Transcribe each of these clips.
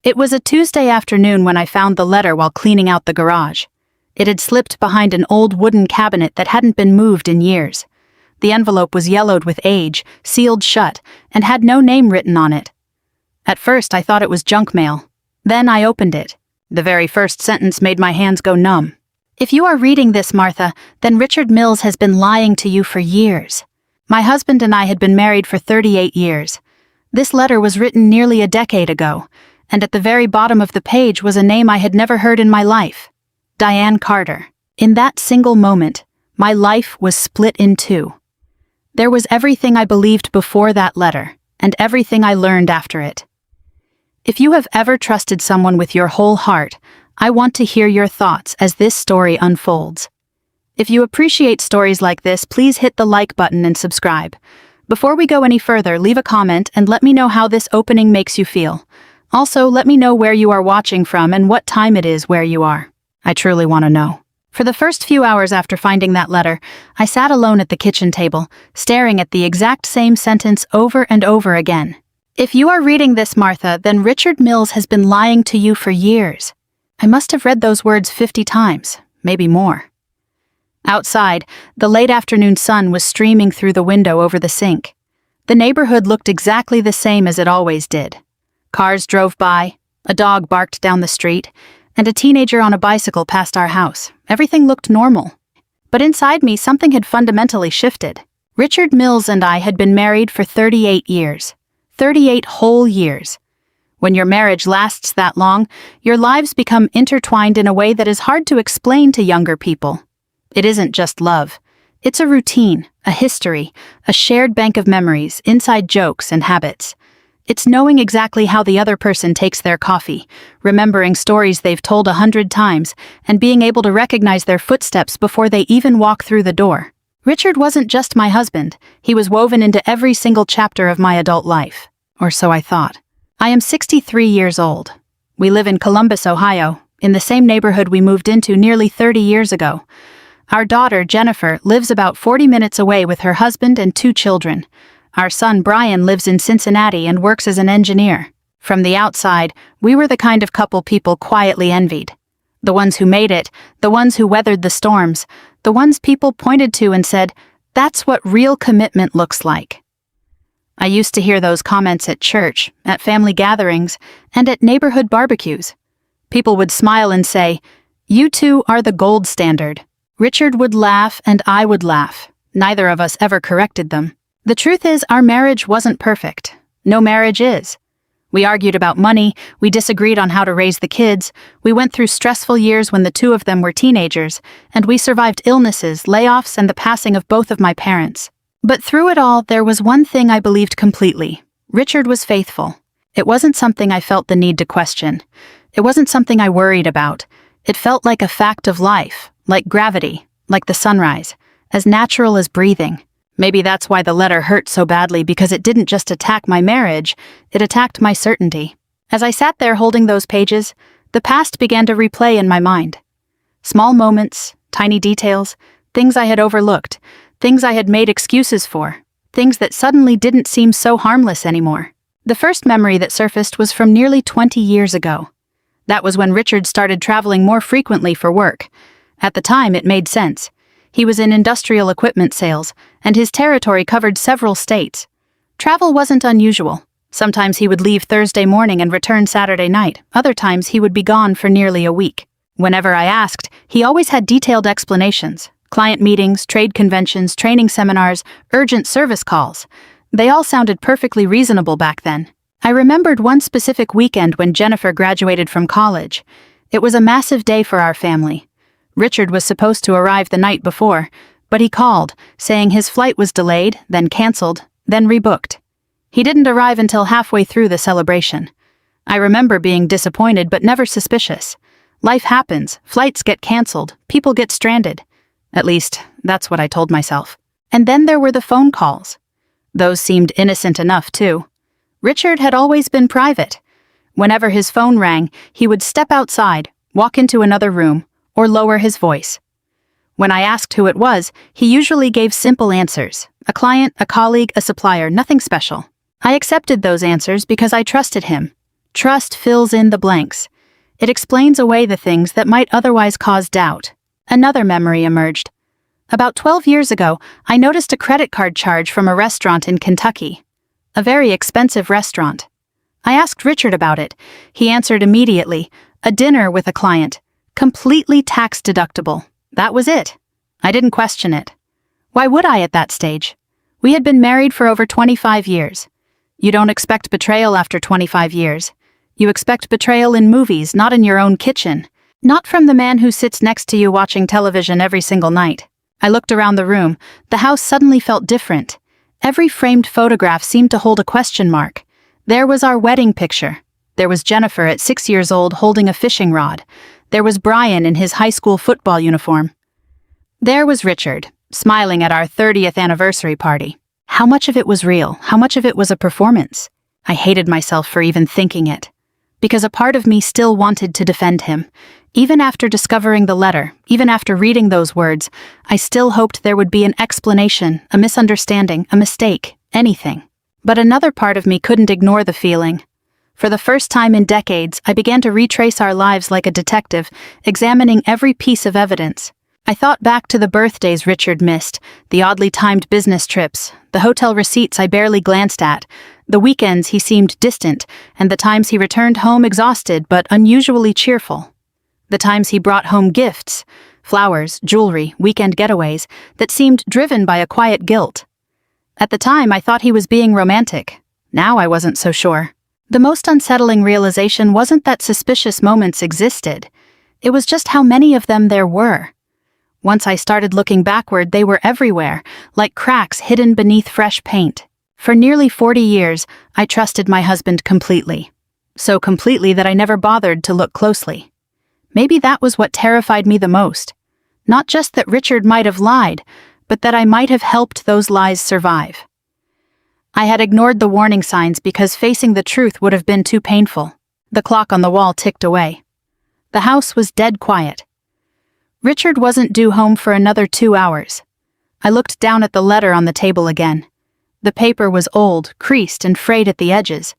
It was a Tuesday afternoon when I found the letter while cleaning out the garage. It had slipped behind an old wooden cabinet that hadn't been moved in years. The envelope was yellowed with age, sealed shut, and had no name written on it. At first I thought it was junk mail. Then I opened it. The very first sentence made my hands go numb. "If you are reading this, Martha, then Richard Mills has been lying to you for years. My husband and I had been married for 38 years. This letter was written nearly a decade ago, and at the very bottom of the page was a name I had never heard in my life. Diane Carter." In that single moment, my life was split in two. There was everything I believed before that letter, and everything I learned after it. If you have ever trusted someone with your whole heart, I want to hear your thoughts as this story unfolds. If you appreciate stories like this, please hit the like button and subscribe. Before we go any further, leave a comment and let me know how this opening makes you feel. Also, let me know where you are watching from and what time it is where you are. I truly want to know. For the first few hours after finding that letter, I sat alone at the kitchen table, staring at the exact same sentence over and over again. "If you are reading this, Martha, then Richard Mills has been lying to you for years." I must have read those words 50 times, maybe more. Outside, the late afternoon sun was streaming through the window over the sink. The neighborhood looked exactly the same as it always did. Cars drove by, a dog barked down the street, and a teenager on a bicycle passed our house. Everything looked normal. But inside me, something had fundamentally shifted. Richard Mills and I had been married for 38 years. 38 whole years. When your marriage lasts that long, your lives become intertwined in a way that is hard to explain to younger people. It isn't just love. It's a routine, a history, a shared bank of memories, inside jokes and habits. It's knowing exactly how the other person takes their coffee, remembering stories they've told 100 times, and being able to recognize their footsteps before they even walk through the door. Richard wasn't just my husband, he was woven into every single chapter of my adult life. Or so I thought. I am 63 years old. We live in Columbus, Ohio, in the same neighborhood we moved into nearly 30 years ago. Our daughter, Jennifer, lives about 40 minutes away with her husband and 2 children. Our son, Brian, lives in Cincinnati and works as an engineer. From the outside, we were the kind of couple people quietly envied. The ones who made it, the ones who weathered the storms, the ones people pointed to and said, "That's what real commitment looks like." I used to hear those comments at church, at family gatherings, and at neighborhood barbecues. People would smile and say, "You two are the gold standard." Richard would laugh and I would laugh. Neither of us ever corrected them. The truth is, our marriage wasn't perfect. No marriage is. We argued about money, we disagreed on how to raise the kids, we went through stressful years when the 2 of them were teenagers, and we survived illnesses, layoffs, and the passing of both of my parents. But through it all, there was one thing I believed completely. Richard was faithful. It wasn't something I felt the need to question. It wasn't something I worried about. It felt like a fact of life, like gravity, like the sunrise, as natural as breathing. Maybe that's why the letter hurt so badly, because it didn't just attack my marriage, it attacked my certainty. As I sat there holding those pages, the past began to replay in my mind. Small moments, tiny details, things I had overlooked, things I had made excuses for, things that suddenly didn't seem so harmless anymore. The first memory that surfaced was from nearly 20 years ago. That was when Richard started traveling more frequently for work. At the time, it made sense. He was in industrial equipment sales, and his territory covered several states. Travel wasn't unusual. Sometimes he would leave Thursday morning and return Saturday night. Other times he would be gone for nearly a week. Whenever I asked, he always had detailed explanations. Client meetings, trade conventions, training seminars, urgent service calls. They all sounded perfectly reasonable back then. I remembered one specific weekend when Jennifer graduated from college. It was a massive day for our family. Richard was supposed to arrive the night before, but he called, saying his flight was delayed, then canceled, then rebooked. He didn't arrive until halfway through the celebration. I remember being disappointed but never suspicious. Life happens, flights get canceled, people get stranded. At least, that's what I told myself. And then there were the phone calls. Those seemed innocent enough, too. Richard had always been private. Whenever his phone rang, he would step outside, walk into another room, or lower his voice. When I asked who it was, he usually gave simple answers. A client, a colleague, a supplier, nothing special. I accepted those answers because I trusted him. Trust fills in the blanks. It explains away the things that might otherwise cause doubt. Another memory emerged. About 12 years ago, I noticed a credit card charge from a restaurant in Kentucky. A very expensive restaurant. I asked Richard about it. He answered immediately, a dinner with a client. Completely tax deductible. That was it. I didn't question it. Why would I at that stage? We had been married for over 25 years. You don't expect betrayal after 25 years. You expect betrayal in movies, not in your own kitchen. Not from the man who sits next to you watching television every single night. I looked around the room. The house suddenly felt different. Every framed photograph seemed to hold a question mark. There was our wedding picture. There was Jennifer at 6 years old holding a fishing rod. There was Brian in his high school football uniform. There was Richard, smiling at our 30th anniversary party. How much of it was real? How much of it was a performance? I hated myself for even thinking it. Because a part of me still wanted to defend him. Even after discovering the letter, even after reading those words, I still hoped there would be an explanation, a misunderstanding, a mistake, anything. But another part of me couldn't ignore the feeling. For the first time in decades, I began to retrace our lives like a detective, examining every piece of evidence. I thought back to the birthdays Richard missed, the oddly timed business trips, the hotel receipts I barely glanced at, the weekends he seemed distant, and the times he returned home exhausted but unusually cheerful. The times he brought home gifts, flowers, jewelry, weekend getaways, that seemed driven by a quiet guilt. At the time, I thought he was being romantic. Now I wasn't so sure. The most unsettling realization wasn't that suspicious moments existed. It was just how many of them there were. Once I started looking backward, they were everywhere, like cracks hidden beneath fresh paint. For nearly 40 years, I trusted my husband completely. So completely that I never bothered to look closely. Maybe that was what terrified me the most. Not just that Richard might have lied, but that I might have helped those lies survive. I had ignored the warning signs because facing the truth would have been too painful. The clock on the wall ticked away. The house was dead quiet. Richard wasn't due home for another 2 hours. I looked down at the letter on the table again. The paper was old, creased, and frayed at the edges.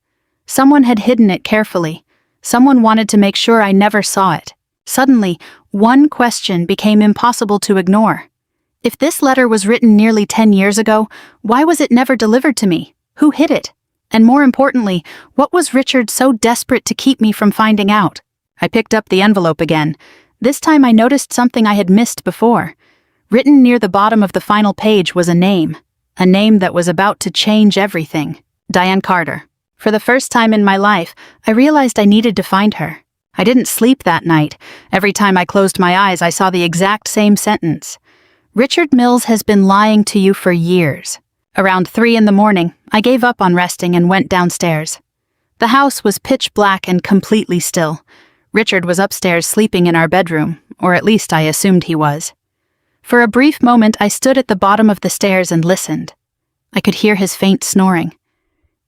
Someone had hidden it carefully. Someone wanted to make sure I never saw it. Suddenly, one question became impossible to ignore. If this letter was written nearly 10 years ago, why was it never delivered to me? Who hid it? And more importantly, what was Richard so desperate to keep me from finding out? I picked up the envelope again. This time I noticed something I had missed before. Written near the bottom of the final page was a name that was about to change everything. Diane Carter. For the first time in my life, I realized I needed to find her. I didn't sleep that night. Every time I closed my eyes, I saw the exact same sentence. Richard Mills has been lying to you for years. Around 3 a.m, I gave up on resting and went downstairs. The house was pitch black and completely still. Richard was upstairs sleeping in our bedroom, or at least I assumed he was. For a brief moment, I stood at the bottom of the stairs and listened. I could hear his faint snoring.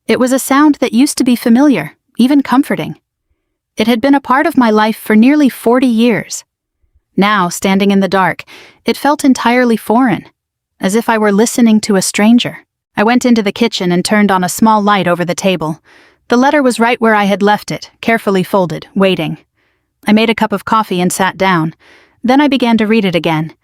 It was a sound that used to be familiar, even comforting. It had been a part of my life for nearly 40 years. Now, standing in the dark, it felt entirely foreign, as if I were listening to a stranger. I went into the kitchen and turned on a small light over the table. The letter was right where I had left it, carefully folded, waiting. I made a cup of coffee and sat down. Then I began to read it again.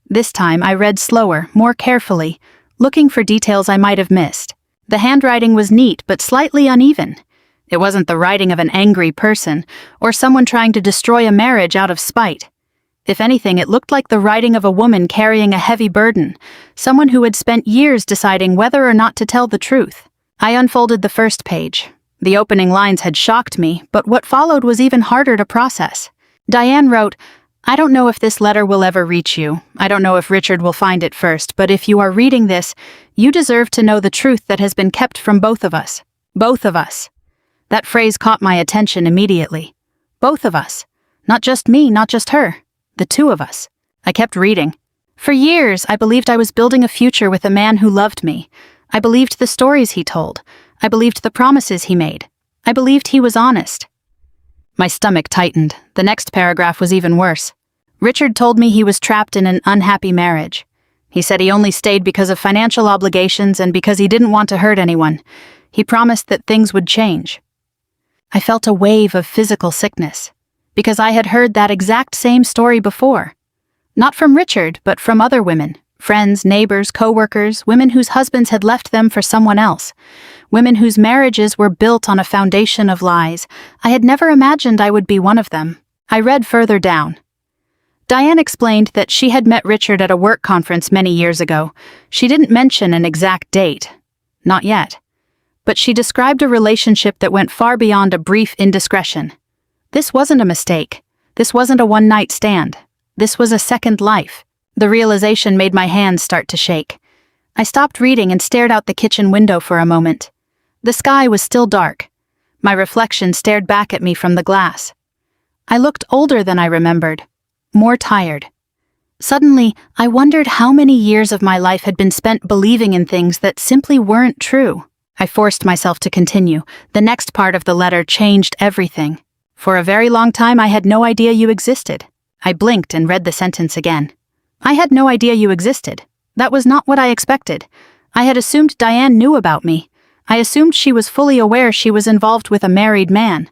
This time I read slower, more carefully, looking for details I might have missed. The handwriting was neat but slightly uneven. It wasn't the writing of an angry person, or someone trying to destroy a marriage out of spite. If anything, it looked like the writing of a woman carrying a heavy burden, someone who had spent years deciding whether or not to tell the truth. I unfolded the first page. The opening lines had shocked me, but what followed was even harder to process. Diane wrote, "I don't know if this letter will ever reach you. I don't know if Richard will find it first, but if you are reading this, you deserve to know the truth that has been kept from both of us. Both of us." That phrase caught my attention immediately. Both of us. Not just me, not just her. The two of us. I kept reading. For years, I believed I was building a future with a man who loved me. I believed the stories he told. I believed the promises he made. I believed he was honest. My stomach tightened. The next paragraph was even worse. Richard told me he was trapped in an unhappy marriage. He said he only stayed because of financial obligations and because he didn't want to hurt anyone. He promised that things would change. I felt a wave of physical sickness, because I had heard that exact same story before. Not from Richard, but from other women, friends, neighbors, co-workers, women whose husbands had left them for someone else, women whose marriages were built on a foundation of lies. I had never imagined I would be one of them. I read further down. Diane explained that she had met Richard at a work conference many years ago. She didn't mention an exact date. Not yet. But she described a relationship that went far beyond a brief indiscretion. This wasn't a mistake. This wasn't a one-night stand. This was a second life. The realization made my hands start to shake. I stopped reading and stared out the kitchen window for a moment. The sky was still dark. My reflection stared back at me from the glass. I looked older than I remembered, more tired. Suddenly, I wondered how many years of my life had been spent believing in things that simply weren't true. I forced myself to continue. The next part of the letter changed everything. For a very long time, I had no idea you existed. I blinked and read the sentence again. I had no idea you existed. That was not what I expected. I had assumed Diane knew about me. I assumed she was fully aware she was involved with a married man.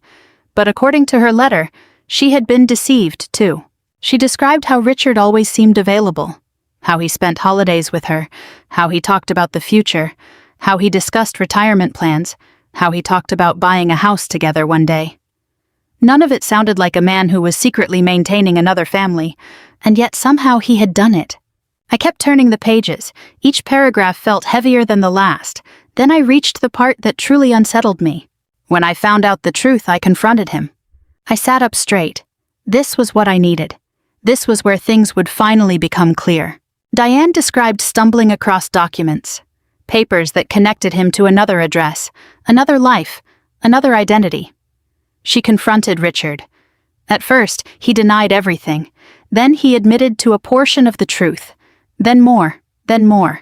But according to her letter, she had been deceived, too. She described how Richard always seemed available, how he spent holidays with her, how he talked about the future, how he discussed retirement plans, how he talked about buying a house together one day. None of it sounded like a man who was secretly maintaining another family, and yet somehow he had done it. I kept turning the pages. Each paragraph felt heavier than the last. Then I reached the part that truly unsettled me. When I found out the truth, I confronted him. I sat up straight. This was what I needed. This was where things would finally become clear. Diane described stumbling across documents, papers that connected him to another address, another life, another identity. She confronted Richard. At first, he denied everything. Then he admitted to a portion of the truth. Then more, then more.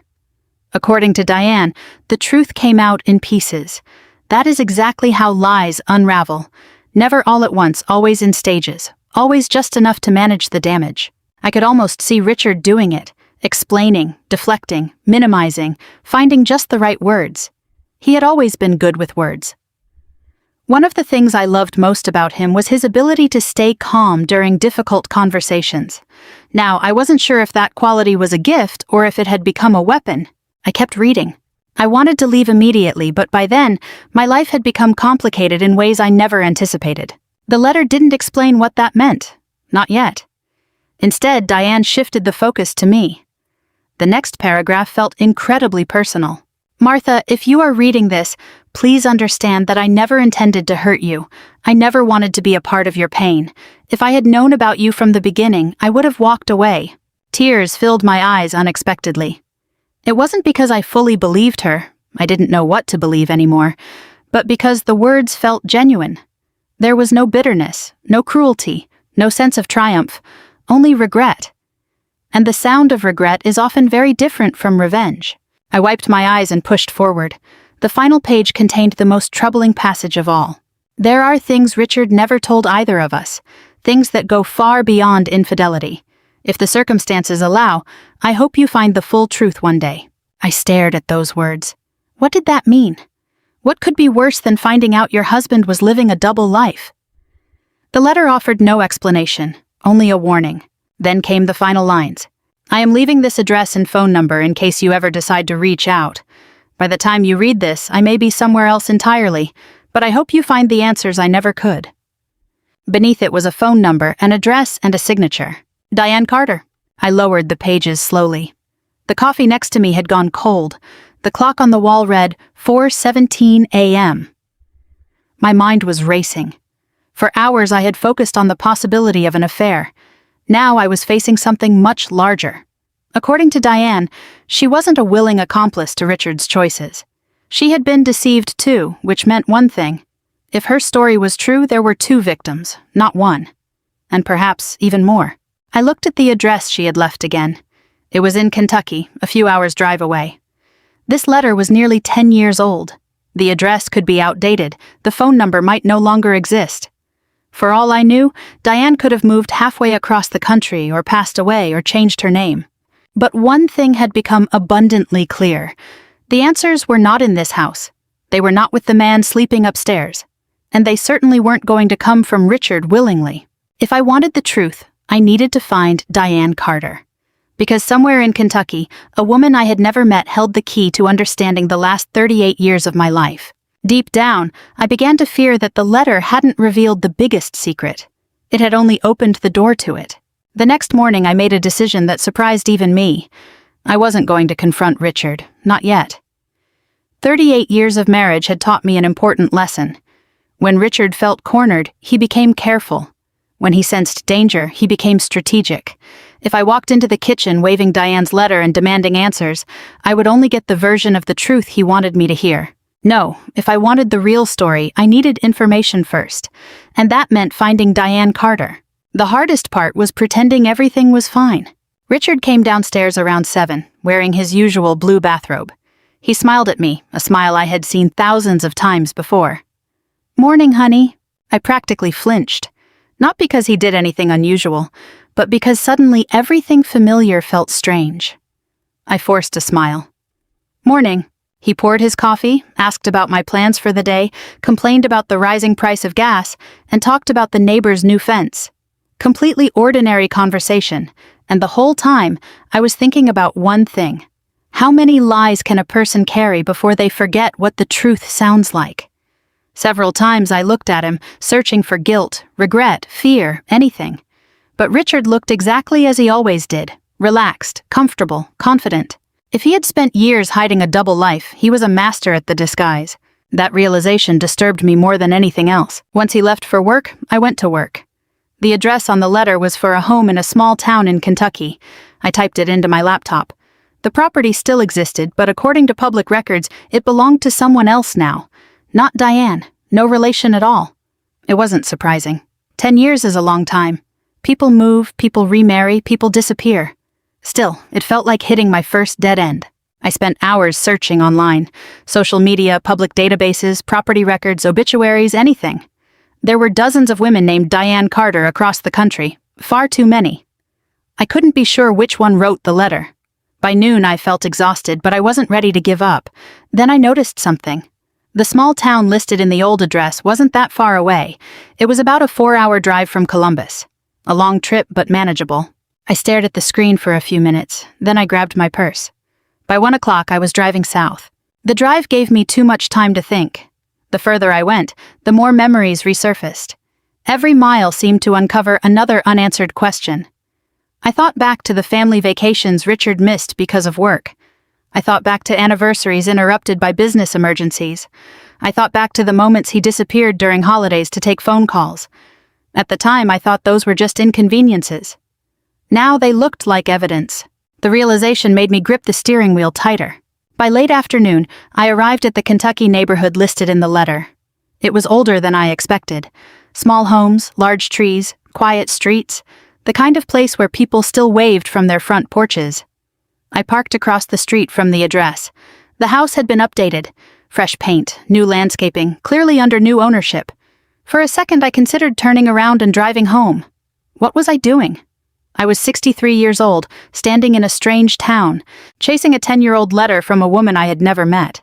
According to Diane, the truth came out in pieces. That is exactly how lies unravel. Never all at once, always in stages. Always just enough to manage the damage. I could almost see Richard doing it, explaining, deflecting, minimizing, finding just the right words. He had always been good with words. One of the things I loved most about him was his ability to stay calm during difficult conversations. Now, I wasn't sure if that quality was a gift or if it had become a weapon. I kept reading. I wanted to leave immediately, but by then, my life had become complicated in ways I never anticipated. The letter didn't explain what that meant. Not yet. Instead, Diane shifted the focus to me. The next paragraph felt incredibly personal. Martha, if you are reading this, please understand that I never intended to hurt you. I never wanted to be a part of your pain. If I had known about you from the beginning, I would have walked away. Tears filled my eyes unexpectedly. It wasn't because I fully believed her. I didn't know what to believe anymore. But because the words felt genuine. There was no bitterness, no cruelty, no sense of triumph, only regret. And the sound of regret is often very different from revenge. I wiped my eyes and pushed forward. The final page contained the most troubling passage of all. There are things Richard never told either of us, things that go far beyond infidelity. If the circumstances allow, I hope you find the full truth one day. I stared at those words. What did that mean? What could be worse than finding out your husband was living a double life? The letter offered no explanation, only a warning. Then came the final lines. I am leaving this address and phone number in case you ever decide to reach out. By the time you read this, I may be somewhere else entirely, but I hope you find the answers I never could. Beneath it was a phone number, an address, and a signature. Diane Carter. I lowered the pages slowly. The coffee next to me had gone cold. The clock on the wall read 4:17 a.m. My mind was racing. For hours I had focused on the possibility of an affair. Now I was facing something much larger. According to Diane, she wasn't a willing accomplice to Richard's choices. She had been deceived too, which meant one thing. If her story was true, there were two victims, not one. And perhaps even more. I looked at the address she had left again. It was in Kentucky, a few hours' drive away. This letter was nearly 10 years old. The address could be outdated. The phone number might no longer exist. For all I knew, Diane could have moved halfway across the country or passed away or changed her name. But one thing had become abundantly clear. The answers were not in this house. They were not with the man sleeping upstairs. and they certainly weren't going to come from Richard willingly. If I wanted the truth, I needed to find Diane Carter. Because somewhere in Kentucky, a woman I had never met held the key to understanding the last 38 years of my life. Deep down, I began to fear that the letter hadn't revealed the biggest secret. It had only opened the door to it. The next morning, I made a decision that surprised even me. I wasn't going to confront Richard, not yet. 38 years of marriage had taught me an important lesson. When Richard felt cornered, he became careful. When he sensed danger, he became strategic. If I walked into the kitchen waving Diane's letter and demanding answers, I would only get the version of the truth he wanted me to hear. No, if I wanted the real story, I needed information first. And that meant finding Diane Carter. The hardest part was pretending everything was fine. Richard came downstairs around 7, wearing his usual blue bathrobe. He smiled at me, a smile I had seen thousands of times before. "Morning, honey." I practically flinched. Not because he did anything unusual, but because suddenly everything familiar felt strange. I forced a smile. "Morning." He poured his coffee, asked about my plans for the day, complained about the rising price of gas, and talked about the neighbor's new fence. Completely ordinary conversation, and the whole time, I was thinking about one thing. How many lies can a person carry before they forget what the truth sounds like? Several times I looked at him, searching for guilt, regret, fear, anything. But Richard looked exactly as he always did, relaxed, comfortable, confident. If he had spent years hiding a double life, he was a master at the disguise. That realization disturbed me more than anything else. Once he left for work, I went to work. The address on the letter was for a home in a small town in Kentucky. I typed it into my laptop. The property still existed, but according to public records, it belonged to someone else now. Not Diane, no relation at all. It wasn't surprising. 10 years is a long time. People move, people remarry, people disappear. Still, it felt like hitting my first dead end. I spent hours searching online. Social media, public databases, property records, obituaries, anything. There were dozens of women named Diane Carter across the country. Far too many. I couldn't be sure which one wrote the letter. By noon, I felt exhausted, but I wasn't ready to give up. Then I noticed something. The small town listed in the old address wasn't that far away. It was about a 4-hour drive from Columbus. A long trip, but manageable. I stared at the screen for a few minutes, then I grabbed my purse. By 1 o'clock, I was driving south. The drive gave me too much time to think. The further I went, the more memories resurfaced. Every mile seemed to uncover another unanswered question. I thought back to the family vacations Richard missed because of work. I thought back to anniversaries interrupted by business emergencies. I thought back to the moments he disappeared during holidays to take phone calls. At the time, I thought those were just inconveniences. Now they looked like evidence. The realization made me grip the steering wheel tighter. By late afternoon, I arrived at the Kentucky neighborhood listed in the letter. It was older than I expected. Small homes, large trees, quiet streets, the kind of place where people still waved from their front porches. I parked across the street from the address. The house had been updated. Fresh paint, new landscaping, clearly under new ownership. For a second, I considered turning around and driving home. What was I doing? I was 63 years old, standing in a strange town, chasing a 10-year-old letter from a woman I had never met.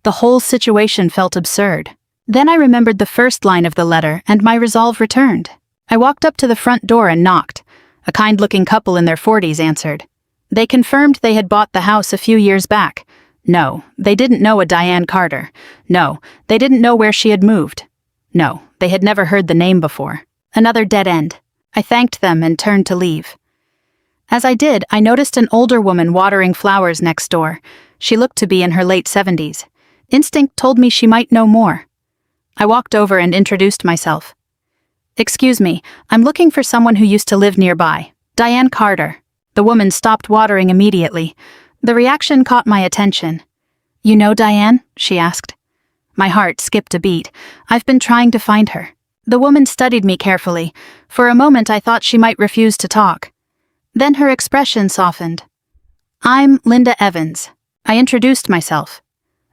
The whole situation felt absurd. Then I remembered the first line of the letter, and my resolve returned. I walked up to the front door and knocked. A kind-looking couple in their 40s answered. They confirmed they had bought the house a few years back. No, they didn't know a Diane Carter. No, they didn't know where she had moved. No, they had never heard the name before. Another dead end. I thanked them and turned to leave. As I did, I noticed an older woman watering flowers next door. She looked to be in her late 70s. Instinct told me she might know more. I walked over and introduced myself. "Excuse me, I'm looking for someone who used to live nearby. Diane Carter." The woman stopped watering immediately. The reaction caught my attention. "You know Diane?" she asked. My heart skipped a beat. I've been trying to find her. The woman studied me carefully. For a moment I thought she might refuse to talk. Then her expression softened. "I'm Linda Evans." I introduced myself.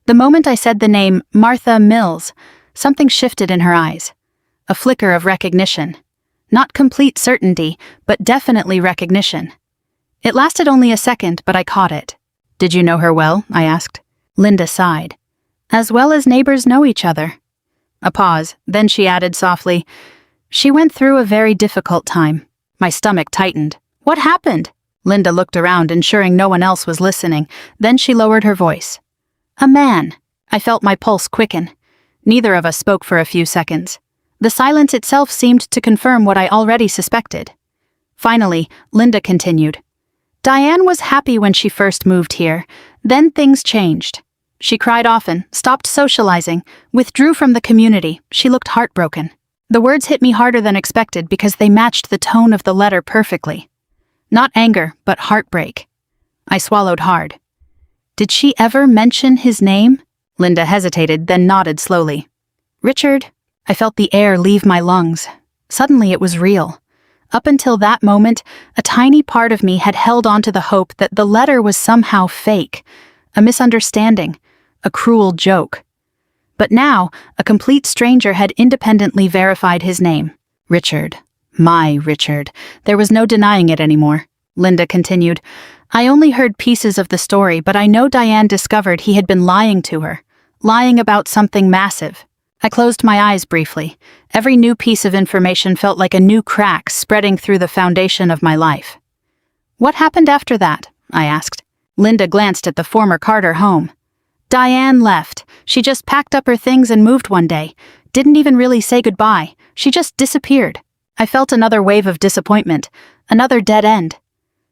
The moment I said the name Martha Mills, something shifted in her eyes. A flicker of recognition. Not complete certainty, but definitely recognition. It lasted only a second, but I caught it. "Did you know her well?" I asked. Linda sighed. "As well as neighbors know each other." A pause, then she added softly, "She went through a very difficult time." My stomach tightened. "What happened?" Linda looked around, ensuring no one else was listening. Then she lowered her voice. "A man." I felt my pulse quicken. Neither of us spoke for a few seconds. The silence itself seemed to confirm what I already suspected. Finally, Linda continued. "Diane was happy when she first moved here. Then things changed. She cried often, stopped socializing, withdrew from the community. She looked heartbroken." The words hit me harder than expected because they matched the tone of the letter perfectly. Not anger, but heartbreak. I swallowed hard. "Did she ever mention his name?" Linda hesitated, then nodded slowly. "Richard." I felt the air leave my lungs. Suddenly it was real. Up until that moment, a tiny part of me had held on to the hope that the letter was somehow fake, a misunderstanding, a cruel joke. But now, a complete stranger had independently verified his name. Richard. My Richard. There was no denying it anymore. Linda continued, "I only heard pieces of the story, but I know Diane discovered he had been lying to her. Lying about something massive." I closed my eyes briefly. Every new piece of information felt like a new crack spreading through the foundation of my life. "What happened after that?" I asked. Linda glanced at the former Carter home. "Diane left. She just packed up her things and moved one day. Didn't even really say goodbye. She just disappeared." I felt another wave of disappointment, another dead end.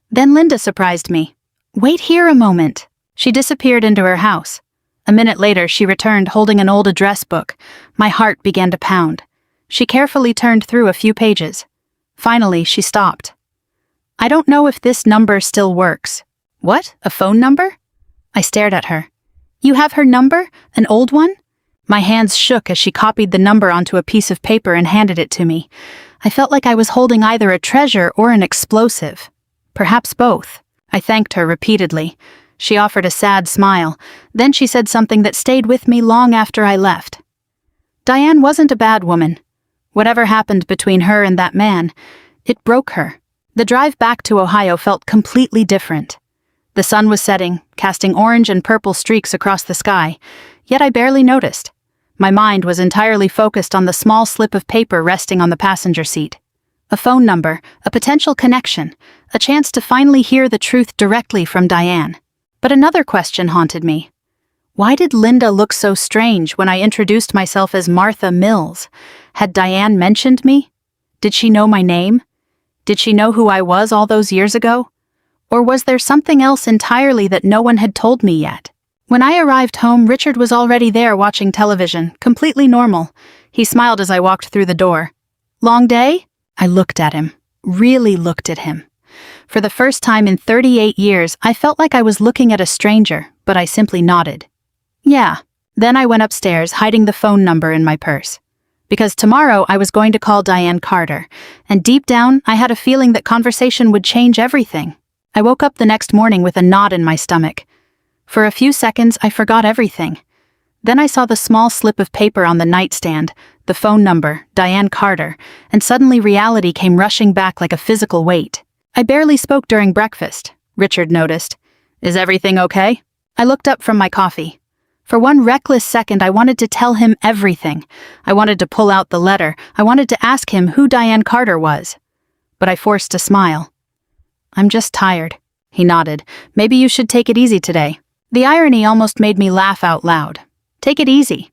Then Linda surprised me. "Wait here a moment." She disappeared into her house. A minute later, she returned holding an old address book. My heart began to pound. She carefully turned through a few pages. Finally, she stopped. "I don't know if this number still works." "What? A phone number?" I stared at her. "You have her number? An old one?" My hands shook as she copied the number onto a piece of paper and handed it to me. I felt like I was holding either a treasure or an explosive. Perhaps both. I thanked her repeatedly. She offered a sad smile. Then she said something that stayed with me long after I left. Diane wasn't a bad woman. Whatever happened between her and that man, it broke her. The drive back to Ohio felt completely different. The sun was setting, casting orange and purple streaks across the sky, yet I barely noticed. My mind was entirely focused on the small slip of paper resting on the passenger seat. A phone number, a potential connection, a chance to finally hear the truth directly from Diane. But another question haunted me. Why did Linda look so strange when I introduced myself as Martha Mills? Had Diane mentioned me? Did she know my name? Did she know who I was all those years ago? Or was there something else entirely that no one had told me yet? When I arrived home, Richard was already there watching television, completely normal. He smiled as I walked through the door. "Long day?" I looked at him, really looked at him. For the first time in 38 years, I felt like I was looking at a stranger, but I simply nodded. "Yeah." Then I went upstairs, hiding the phone number in my purse. Because tomorrow I was going to call Diane Carter, and deep down I had a feeling that conversation would change everything. I woke up the next morning with a knot in my stomach. For a few seconds, I forgot everything. Then I saw the small slip of paper on the nightstand, the phone number, Diane Carter, and suddenly reality came rushing back like a physical weight. I barely spoke during breakfast, Richard noticed. "Is everything okay?" I looked up from my coffee. For one reckless second, I wanted to tell him everything. I wanted to pull out the letter. I wanted to ask him who Diane Carter was. But I forced a smile. "I'm just tired." He nodded. "Maybe you should take it easy today." The irony almost made me laugh out loud. Take it easy.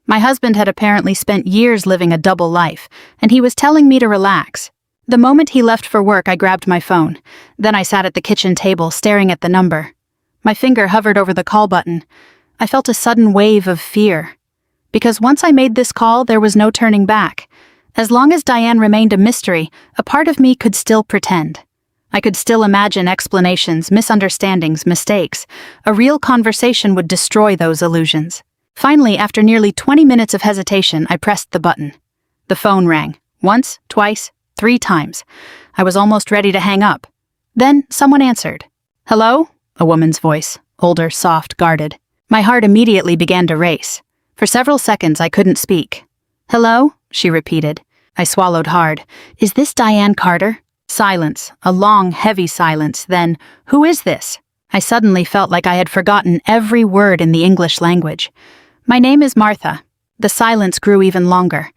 My husband had apparently spent years living a double life, and he was telling me to relax. The moment he left for work, I grabbed my phone. Then I sat at the kitchen table, staring at the number. My finger hovered over the call button. I felt a sudden wave of fear. Because once I made this call, there was no turning back. As long as Diane remained a mystery, a part of me could still pretend. I could still imagine explanations, misunderstandings, mistakes. A real conversation would destroy those illusions. Finally, after nearly 20 minutes of hesitation, I pressed the button. The phone rang. Once, twice, 3 times. I was almost ready to hang up. Then someone answered. "Hello?" A woman's voice, older, soft, guarded. My heart immediately began to race. For several seconds, I couldn't speak. "Hello?" she repeated. I swallowed hard. "Is this Diane Carter?" Silence, a long, heavy silence. Then, "Who is this?" I suddenly felt like I had forgotten every word in the English language. "My name is Martha." The silence grew even longer.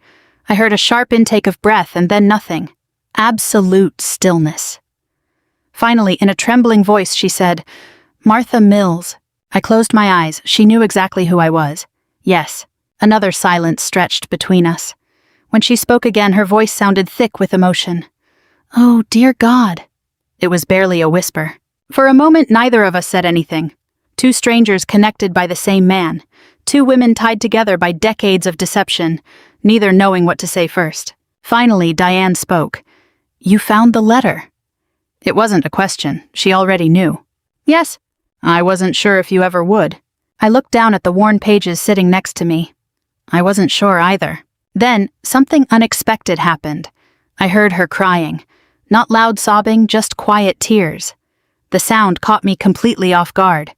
I heard a sharp intake of breath and then nothing. Absolute stillness. Finally, in a trembling voice, she said, "Martha Mills." I closed my eyes. She knew exactly who I was. Yes. Another silence stretched between us. When she spoke again, her voice sounded thick with emotion. "Oh, dear God." It was barely a whisper. For a moment, neither of us said anything. Two strangers connected by the same man. Two women tied together by decades of deception, neither knowing what to say first. Finally, Diane spoke. "You found the letter." It wasn't a question. She already knew. "Yes." "I wasn't sure if you ever would." I looked down at the worn pages sitting next to me. I wasn't sure either. Then, something unexpected happened. I heard her crying. Not loud sobbing, just quiet tears. The sound caught me completely off guard.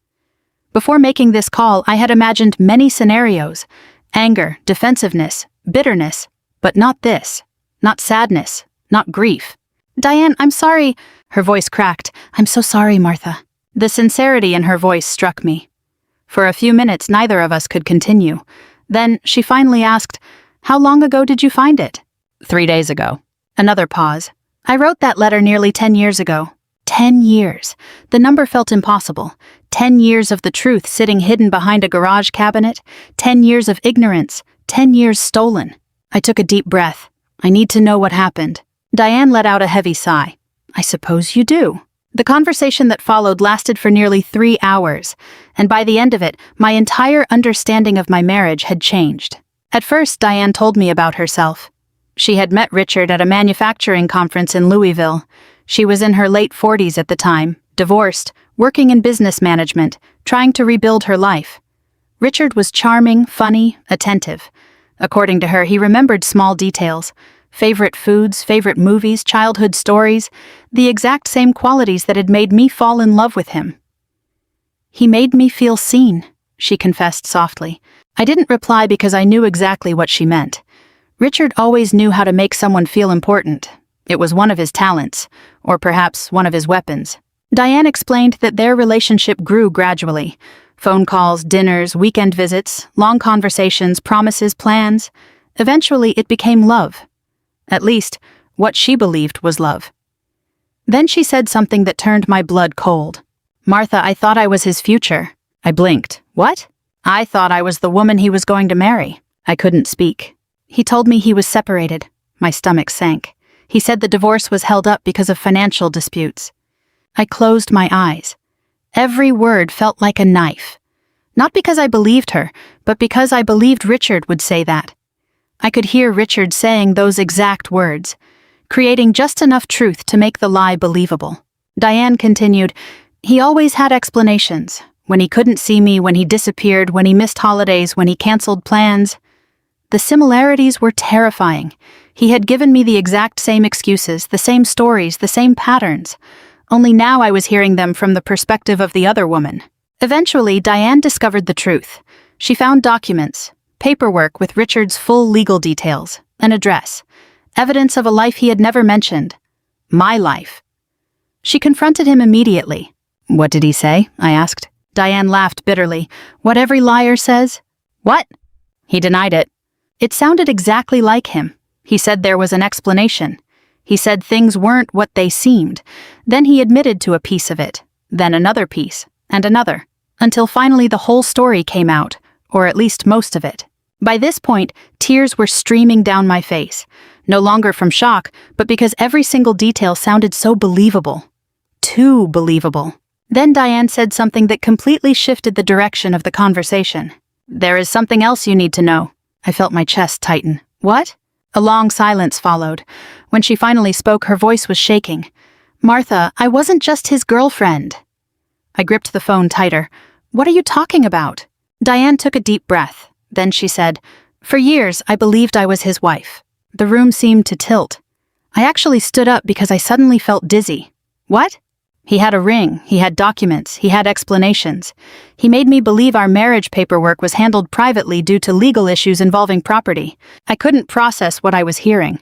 Before making this call, I had imagined many scenarios. Anger, defensiveness, bitterness, but not this. Not sadness, not grief. "Diane, I'm sorry." Her voice cracked. "I'm so sorry, Martha." The sincerity in her voice struck me. For a few minutes, neither of us could continue. Then she finally asked, "How long ago did you find it?" 3 days ago. Another pause. "I wrote that letter nearly 10 years ago." 10 years. The number felt impossible. 10 years of the truth sitting hidden behind a garage cabinet. 10 years of ignorance. 10 years stolen. I took a deep breath. I need to know what happened. Diane let out a heavy sigh. "I suppose you do." The conversation that followed lasted for nearly 3 hours, and by the end of it, my entire understanding of my marriage had changed. At first, Diane told me about herself. She had met Richard at a manufacturing conference in Louisville. She was in her late 40s at the time, divorced, working in business management, trying to rebuild her life. Richard was charming, funny, attentive. According to her, he remembered small details. Favorite foods, favorite movies, childhood stories, the exact same qualities that had made me fall in love with him. "He made me feel seen," she confessed softly. I didn't reply because I knew exactly what she meant. Richard always knew how to make someone feel important. It was one of his talents, or perhaps one of his weapons. Diane explained that their relationship grew gradually. Phone calls, dinners, weekend visits, long conversations, promises, plans. Eventually, it became love. At least, what she believed was love. Then she said something that turned my blood cold. "Martha, I thought I was his future." I blinked. "What?" "I thought I was the woman he was going to marry." I couldn't speak. "He told me he was separated." My stomach sank. "He said the divorce was held up because of financial disputes." I closed my eyes. Every word felt like a knife. Not because I believed her, but because I believed Richard would say that. I could hear Richard saying those exact words, creating just enough truth to make the lie believable. Diane continued, "He always had explanations. When he couldn't see me, when he disappeared, when he missed holidays, when he canceled plans. The similarities were terrifying. He had given me the exact same excuses, the same stories, the same patterns. Only now I was hearing them from the perspective of the other woman. Eventually, Diane discovered the truth. She found documents, paperwork with Richard's full legal details, an address, evidence of a life he had never mentioned. My life. She confronted him immediately. "What did he say?" I asked. Diane laughed bitterly. "What every liar says." "What?" He denied it. It sounded exactly like him. He said there was an explanation. He said things weren't what they seemed. Then he admitted to a piece of it, then another piece, and another, until finally the whole story came out, or at least most of it. By this point, tears were streaming down my face, no longer from shock, but because every single detail sounded so believable. Too believable. Then Diane said something that completely shifted the direction of the conversation. "There is something else you need to know." I felt my chest tighten. "What?" A long silence followed. When she finally spoke, her voice was shaking. "Martha, I wasn't just his girlfriend." I gripped the phone tighter. "What are you talking about?" Diane took a deep breath. Then she said, "For years, I believed I was his wife." The room seemed to tilt. I actually stood up because I suddenly felt dizzy. "What?" "He had a ring, he had documents, he had explanations. He made me believe our marriage paperwork was handled privately due to legal issues involving property. I couldn't process what I was hearing."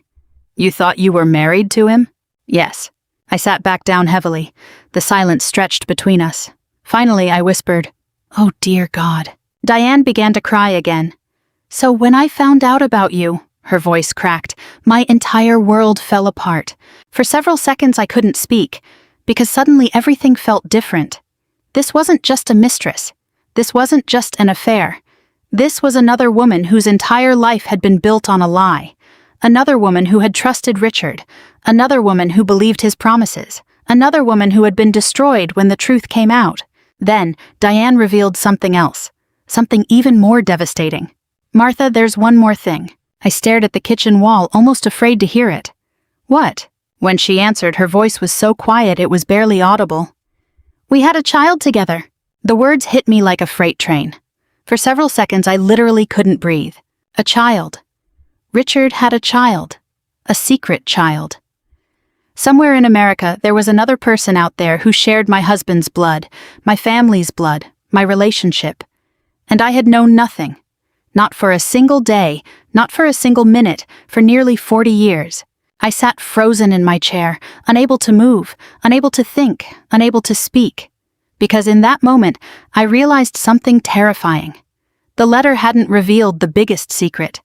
"You thought you were married to him?" "Yes." I sat back down heavily. The silence stretched between us. Finally, I whispered, "Oh dear God." Diane began to cry again. So when I found out about you, her voice cracked, my entire world fell apart. For several seconds I couldn't speak, because suddenly everything felt different. This wasn't just a mistress. This wasn't just an affair. This was another woman whose entire life had been built on a lie. Another woman who had trusted Richard. Another woman who believed his promises. Another woman who had been destroyed when the truth came out. Then, Diane revealed something else. Something even more devastating. "Martha, there's one more thing." I stared at the kitchen wall, almost afraid to hear it. "What?" When she answered, her voice was so quiet it was barely audible. "We had a child together." The words hit me like a freight train. For several seconds I literally couldn't breathe. A child. Richard had a child. A secret child. Somewhere in America, there was another person out there who shared my husband's blood, my family's blood, my relationship. And I had known nothing. Not for a single day, not for a single minute, for nearly 40 years. I sat frozen in my chair, unable to move, unable to think, unable to speak. Because in that moment, I realized something terrifying. The letter hadn't revealed the biggest secret.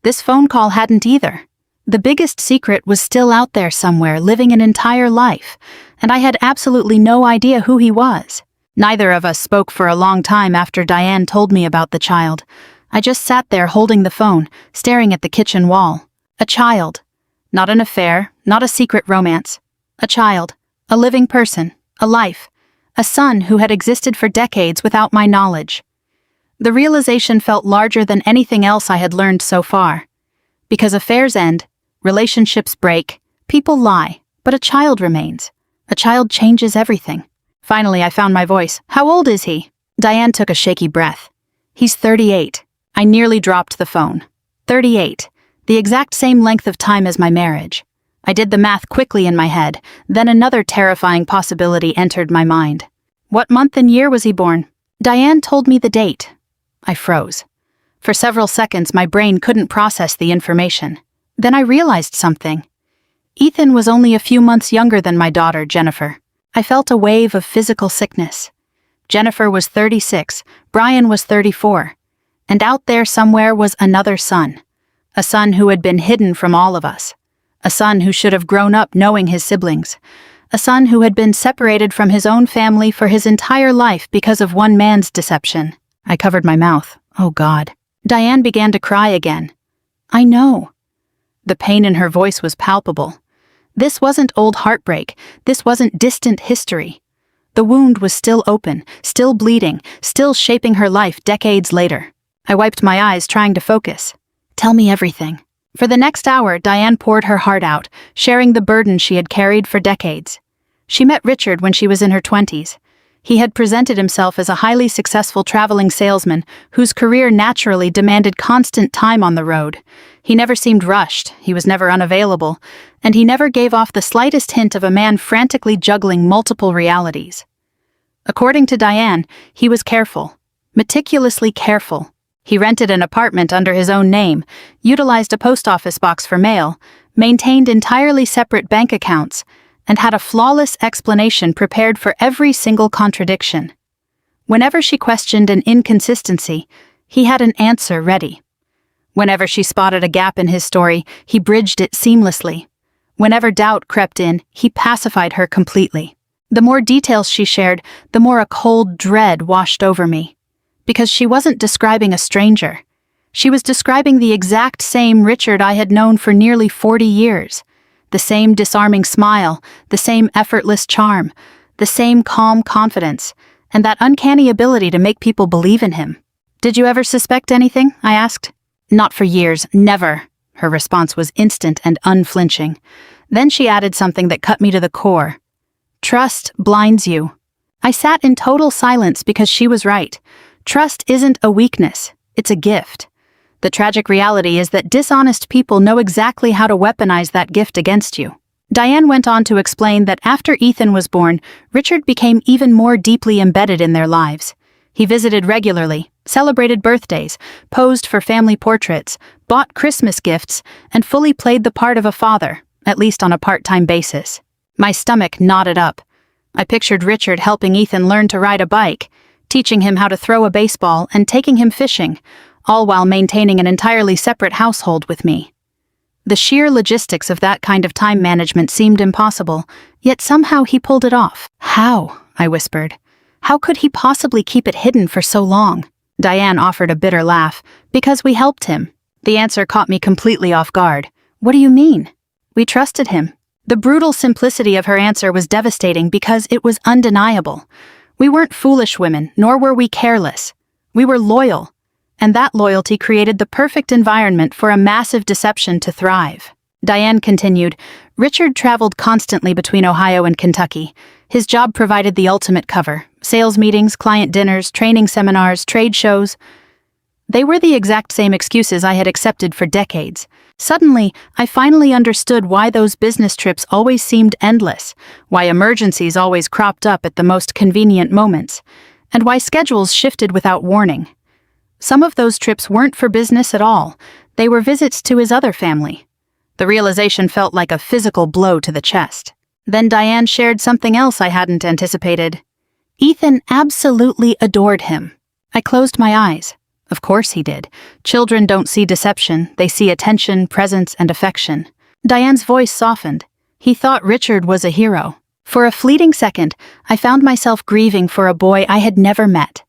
This phone call hadn't either. The biggest secret was still out there somewhere, living an entire life, and I had absolutely no idea who he was. Neither of us spoke for a long time after Diane told me about the child. I just sat there holding the phone, staring at the kitchen wall. A child. Not an affair, not a secret romance. A child. A living person. A life. A son who had existed for decades without my knowledge. The realization felt larger than anything else I had learned so far. Because affairs end, relationships break, people lie, but a child remains. A child changes everything. Finally, I found my voice. "How old is he?" Diane took a shaky breath. "He's 38. I nearly dropped the phone. 38. The exact same length of time as my marriage. I did the math quickly in my head, then another terrifying possibility entered my mind. What month and year was he born? Diane told me the date. I froze. For several seconds, my brain couldn't process the information. Then I realized something. Ethan was only a few months younger than my daughter, Jennifer. I felt a wave of physical sickness. Jennifer was 36, Brian was 34. And out there somewhere was another son. A son who had been hidden from all of us. A son who should have grown up knowing his siblings. A son who had been separated from his own family for his entire life because of one man's deception. I covered my mouth. Oh God. Diane began to cry again. I know. The pain in her voice was palpable. This wasn't old heartbreak. This wasn't distant history. The wound was still open, still bleeding, still shaping her life decades later. I wiped my eyes, trying to focus. Tell me everything. For the next hour, Diane poured her heart out, sharing the burden she had carried for decades. She met Richard when she was in her 20s. He had presented himself as a highly successful traveling salesman whose career naturally demanded constant time on the road. He never seemed rushed, he was never unavailable, and he never gave off the slightest hint of a man frantically juggling multiple realities. According to Diane, he was careful, meticulously careful. He rented an apartment under his own name, utilized a post office box for mail, maintained entirely separate bank accounts, and had a flawless explanation prepared for every single contradiction. Whenever she questioned an inconsistency, he had an answer ready. Whenever she spotted a gap in his story, he bridged it seamlessly. Whenever doubt crept in, he pacified her completely. The more details she shared, the more a cold dread washed over me. Because she wasn't describing a stranger. She was describing the exact same Richard I had known for nearly 40 years. The same disarming smile, the same effortless charm, the same calm confidence, and that uncanny ability to make people believe in him. Did you ever suspect anything? I asked. Not for years, never. Her response was instant and unflinching. Then she added something that cut me to the core. Trust blinds you. I sat in total silence because she was right. Trust isn't a weakness, it's a gift. The tragic reality is that dishonest people know exactly how to weaponize that gift against you. Diane went on to explain that after Ethan was born, Richard became even more deeply embedded in their lives. He visited regularly, celebrated birthdays, posed for family portraits, bought Christmas gifts, and fully played the part of a father, at least on a part-time basis. My stomach knotted up. I pictured Richard helping Ethan learn to ride a bike, teaching him how to throw a baseball, and taking him fishing, all while maintaining an entirely separate household with me. The sheer logistics of that kind of time management seemed impossible, yet somehow he pulled it off. "How?" I whispered. "How could he possibly keep it hidden for so long?" Diane offered a bitter laugh. "Because we helped him." The answer caught me completely off guard. "What do you mean?" "We trusted him." The brutal simplicity of her answer was devastating because it was undeniable. We weren't foolish women, nor were we careless. We were loyal, and that loyalty created the perfect environment for a massive deception to thrive. Diane continued, "Richard traveled constantly between Ohio and Kentucky. His job provided the ultimate cover: sales meetings, client dinners, training seminars, trade shows. They were the exact same excuses I had accepted for decades. Suddenly, I finally understood why those business trips always seemed endless, why emergencies always cropped up at the most convenient moments, and why schedules shifted without warning. Some of those trips weren't for business at all. They were visits to his other family. The realization felt like a physical blow to the chest. Then Diane shared something else I hadn't anticipated. Ethan absolutely adored him. I closed my eyes. Of course he did. Children don't see deception, they see attention, presence, and affection. Diane's voice softened. He thought Richard was a hero. For a fleeting second, I found myself grieving for a boy I had never met.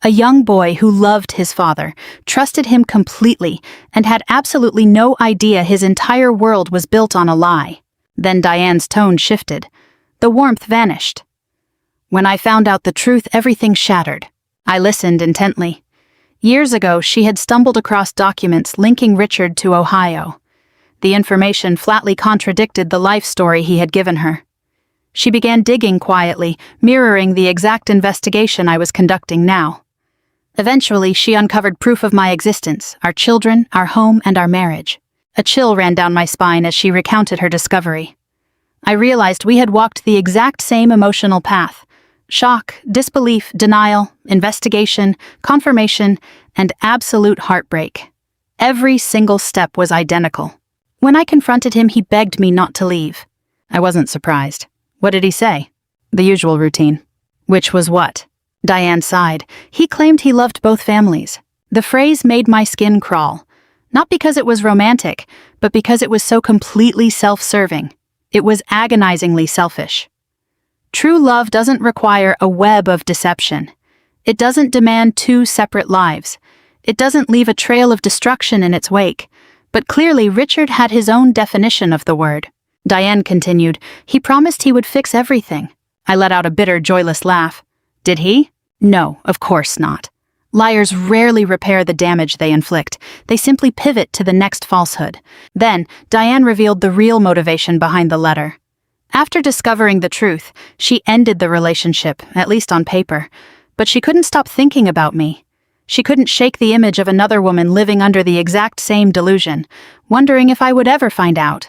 A young boy who loved his father, trusted him completely, and had absolutely no idea his entire world was built on a lie. Then Diane's tone shifted. The warmth vanished. When I found out the truth, everything shattered. I listened intently. Years ago, she had stumbled across documents linking Richard to Ohio. The information flatly contradicted the life story he had given her. She began digging quietly, mirroring the exact investigation I was conducting now. Eventually, she uncovered proof of my existence, our children, our home, and our marriage. A chill ran down my spine as she recounted her discovery. I realized we had walked the exact same emotional path. Shock, disbelief, denial, investigation, confirmation, and absolute heartbreak. Every single step was identical. When I confronted him, he begged me not to leave. I wasn't surprised. What did he say? The usual routine. Which was what? Diane sighed. He claimed he loved both families. The phrase made my skin crawl. Not because it was romantic, but because it was so completely self-serving. It was agonizingly selfish. True love doesn't require a web of deception. It doesn't demand two separate lives. It doesn't leave a trail of destruction in its wake. But clearly, Richard had his own definition of the word. Diane continued, "He promised he would fix everything." I let out a bitter, joyless laugh. Did he? No, of course not. Liars rarely repair the damage they inflict. They simply pivot to the next falsehood. Then, Diane revealed the real motivation behind the letter. After discovering the truth, she ended the relationship, at least on paper. But she couldn't stop thinking about me. She couldn't shake the image of another woman living under the exact same delusion, wondering if I would ever find out.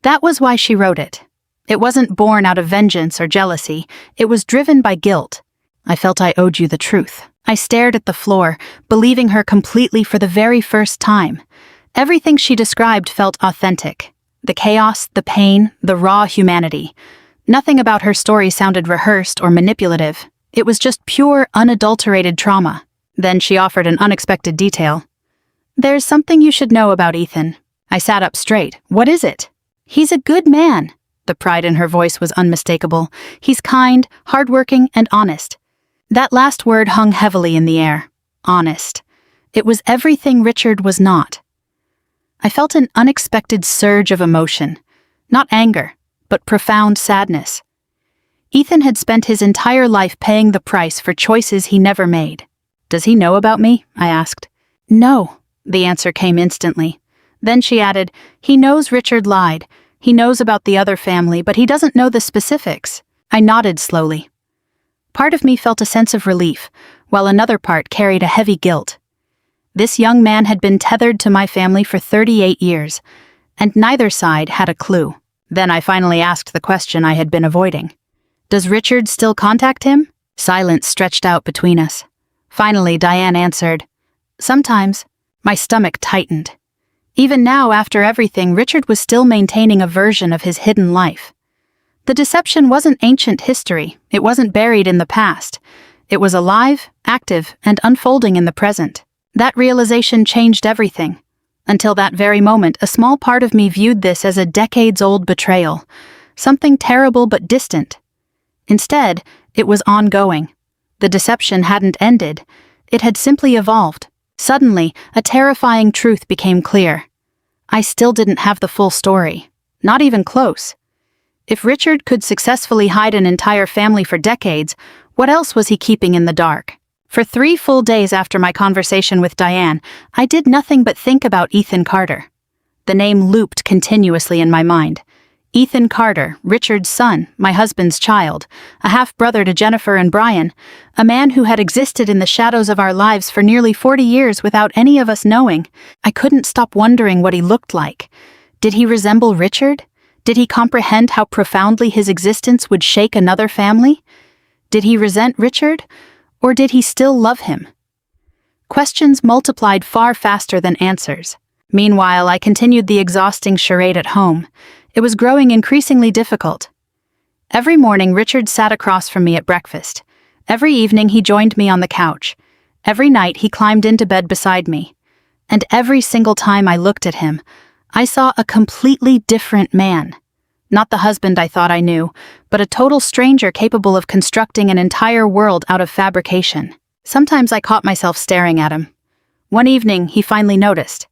That was why she wrote it. It wasn't born out of vengeance or jealousy. It was driven by guilt. I felt I owed you the truth. I stared at the floor, believing her completely for the very first time. Everything she described felt authentic. The chaos, the pain, the raw humanity. Nothing about her story sounded rehearsed or manipulative. It was just pure, unadulterated trauma. Then she offered an unexpected detail. "There's something you should know about Ethan." I sat up straight. "What is it?" "He's a good man." The pride in her voice was unmistakable. "He's kind, hardworking, and honest." That last word hung heavily in the air. Honest. It was everything Richard was not. I felt an unexpected surge of emotion. Not anger, but profound sadness. Ethan had spent his entire life paying the price for choices he never made. "Does he know about me?" I asked. "No," the answer came instantly. Then she added, "He knows Richard lied. He knows about the other family, but he doesn't know the specifics." I nodded slowly. Part of me felt a sense of relief, while another part carried a heavy guilt. This young man had been tethered to my family for 38 years, and neither side had a clue. Then I finally asked the question I had been avoiding. "Does Richard still contact him?" Silence stretched out between us. Finally, Diane answered, "Sometimes." My stomach tightened. Even now, after everything, Richard was still maintaining a version of his hidden life. The deception wasn't ancient history. It wasn't buried in the past. It was alive, active, and unfolding in the present. That realization changed everything. Until that very moment, a small part of me viewed this as a decades-old betrayal, something terrible but distant. Instead, it was ongoing. The deception hadn't ended. It had simply evolved. Suddenly, a terrifying truth became clear. I still didn't have the full story. Not even close. If Richard could successfully hide an entire family for decades, what else was he keeping in the dark? For 3 full days after my conversation with Diane, I did nothing but think about Ethan Carter. The name looped continuously in my mind. Ethan Carter, Richard's son, my husband's child, a half-brother to Jennifer and Brian, a man who had existed in the shadows of our lives for nearly 40 years without any of us knowing. I couldn't stop wondering what he looked like. Did he resemble Richard? Did he comprehend how profoundly his existence would shake another family? Did he resent Richard? Or did he still love him? Questions multiplied far faster than answers. Meanwhile, I continued the exhausting charade at home. It was growing increasingly difficult. Every morning, Richard sat across from me at breakfast. Every evening, he joined me on the couch. Every night, he climbed into bed beside me. And every single time I looked at him, I saw a completely different man. Not the husband I thought I knew, but a total stranger capable of constructing an entire world out of fabrication. Sometimes I caught myself staring at him. One evening, he finally noticed.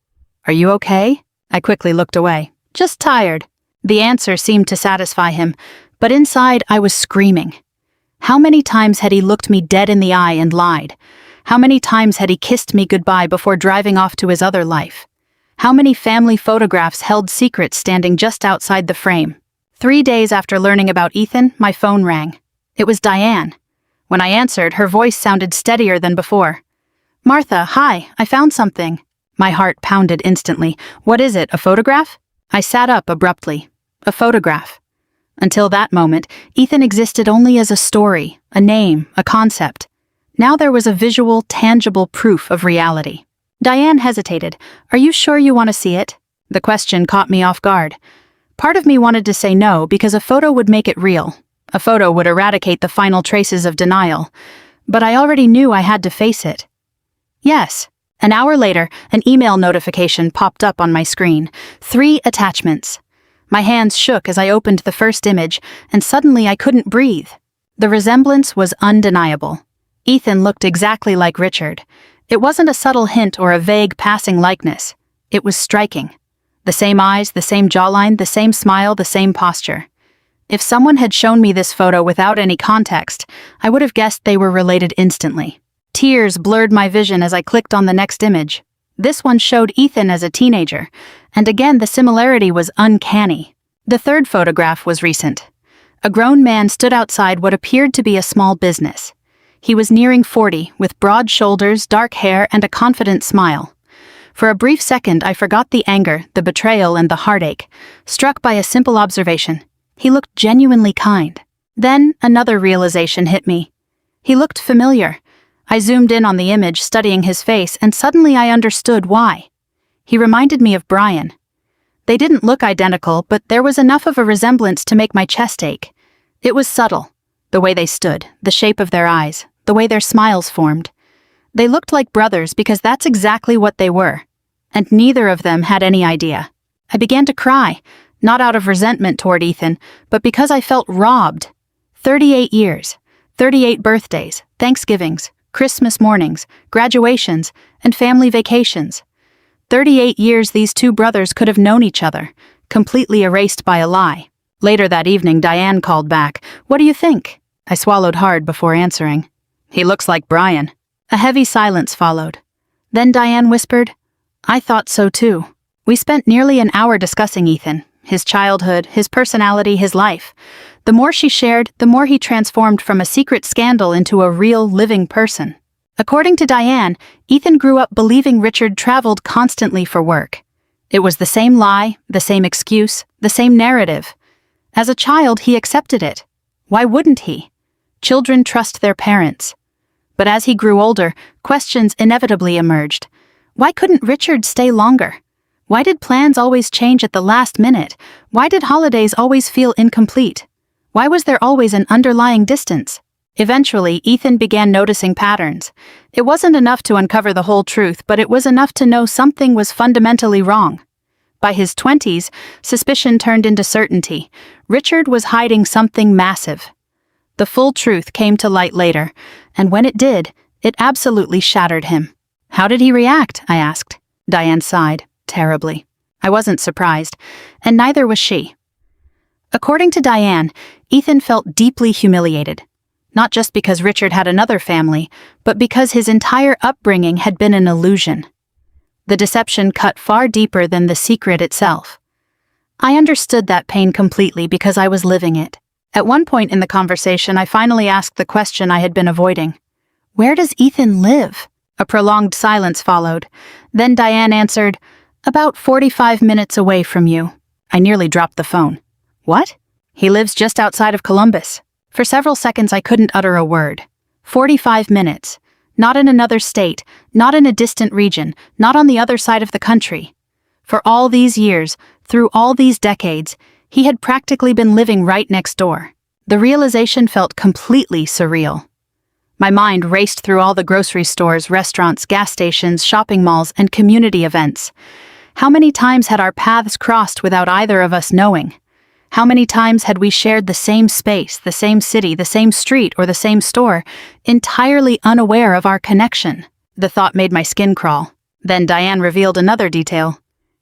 "Are you okay?" I quickly looked away. "Just tired." The answer seemed to satisfy him, but inside I was screaming. How many times had he looked me dead in the eye and lied? How many times had he kissed me goodbye before driving off to his other life? How many family photographs held secrets standing just outside the frame? 3 days after learning about Ethan, my phone rang. It was Diane. When I answered, her voice sounded steadier than before. "Martha, hi, I found something." My heart pounded instantly. "What is it, a photograph?" I sat up abruptly. A photograph. Until that moment, Ethan existed only as a story, a name, a concept. Now there was a visual, tangible proof of reality. Diane hesitated. "Are you sure you want to see it?" The question caught me off guard. Part of me wanted to say no because a photo would make it real. A photo would eradicate the final traces of denial. But I already knew I had to face it. Yes. An hour later, an email notification popped up on my screen. 3 attachments. My hands shook as I opened the first image, and suddenly I couldn't breathe. The resemblance was undeniable. Ethan looked exactly like Richard. It wasn't a subtle hint or a vague passing likeness. It was striking. The same eyes, the same jawline, the same smile, the same posture. If someone had shown me this photo without any context, I would have guessed they were related instantly. Tears blurred my vision as I clicked on the next image. This one showed Ethan as a teenager, and again the similarity was uncanny. The third photograph was recent. A grown man stood outside what appeared to be a small business. He was nearing 40, with broad shoulders, dark hair, and a confident smile. For a brief second, I forgot the anger, the betrayal, and the heartache, struck by a simple observation. He looked genuinely kind. Then, another realization hit me. He looked familiar. I zoomed in on the image, studying his face, and suddenly I understood why. He reminded me of Brian. They didn't look identical, but there was enough of a resemblance to make my chest ache. It was subtle. The way they stood, the shape of their eyes, the way their smiles formed. They looked like brothers because that's exactly what they were. And neither of them had any idea. I began to cry, not out of resentment toward Ethan, but because I felt robbed. 38 years, 38 birthdays, Thanksgivings, Christmas mornings, graduations, and family vacations. 38 years these 2 brothers could have known each other, completely erased by a lie. Later that evening, Diane called back. "What do you think?" I swallowed hard before answering. "He looks like Brian." A heavy silence followed. Then Diane whispered, "I thought so too." We spent nearly an hour discussing Ethan, his childhood, his personality, his life. The more she shared, the more he transformed from a secret scandal into a real, living person. According to Diane, Ethan grew up believing Richard traveled constantly for work. It was the same lie, the same excuse, the same narrative. As a child, he accepted it. Why wouldn't he? Children trust their parents. But as he grew older, questions inevitably emerged. Why couldn't Richard stay longer? Why did plans always change at the last minute? Why did holidays always feel incomplete? Why was there always an underlying distance? Eventually, Ethan began noticing patterns. It wasn't enough to uncover the whole truth, but it was enough to know something was fundamentally wrong. By his 20s, suspicion turned into certainty. Richard was hiding something massive. The full truth came to light later, and when it did, it absolutely shattered him. "How did he react?" I asked. Diane sighed, terribly. I wasn't surprised, and neither was she. According to Diane, Ethan felt deeply humiliated. Not just because Richard had another family, but because his entire upbringing had been an illusion. The deception cut far deeper than the secret itself. I understood that pain completely because I was living it. At one point in the conversation, I finally asked the question I had been avoiding. "Where does Ethan live?" A prolonged silence followed. Then Diane answered, "About 45 minutes away from you." I nearly dropped the phone. "What?" "He lives just outside of Columbus." For several seconds I couldn't utter a word. 45 minutes. Not in another state, not in a distant region, not on the other side of the country. For all these years, through all these decades, he had practically been living right next door. The realization felt completely surreal. My mind raced through all the grocery stores, restaurants, gas stations, shopping malls, and community events. How many times had our paths crossed without either of us knowing? How many times had we shared the same space, the same city, the same street, or the same store, entirely unaware of our connection? The thought made my skin crawl. Then Diane revealed another detail.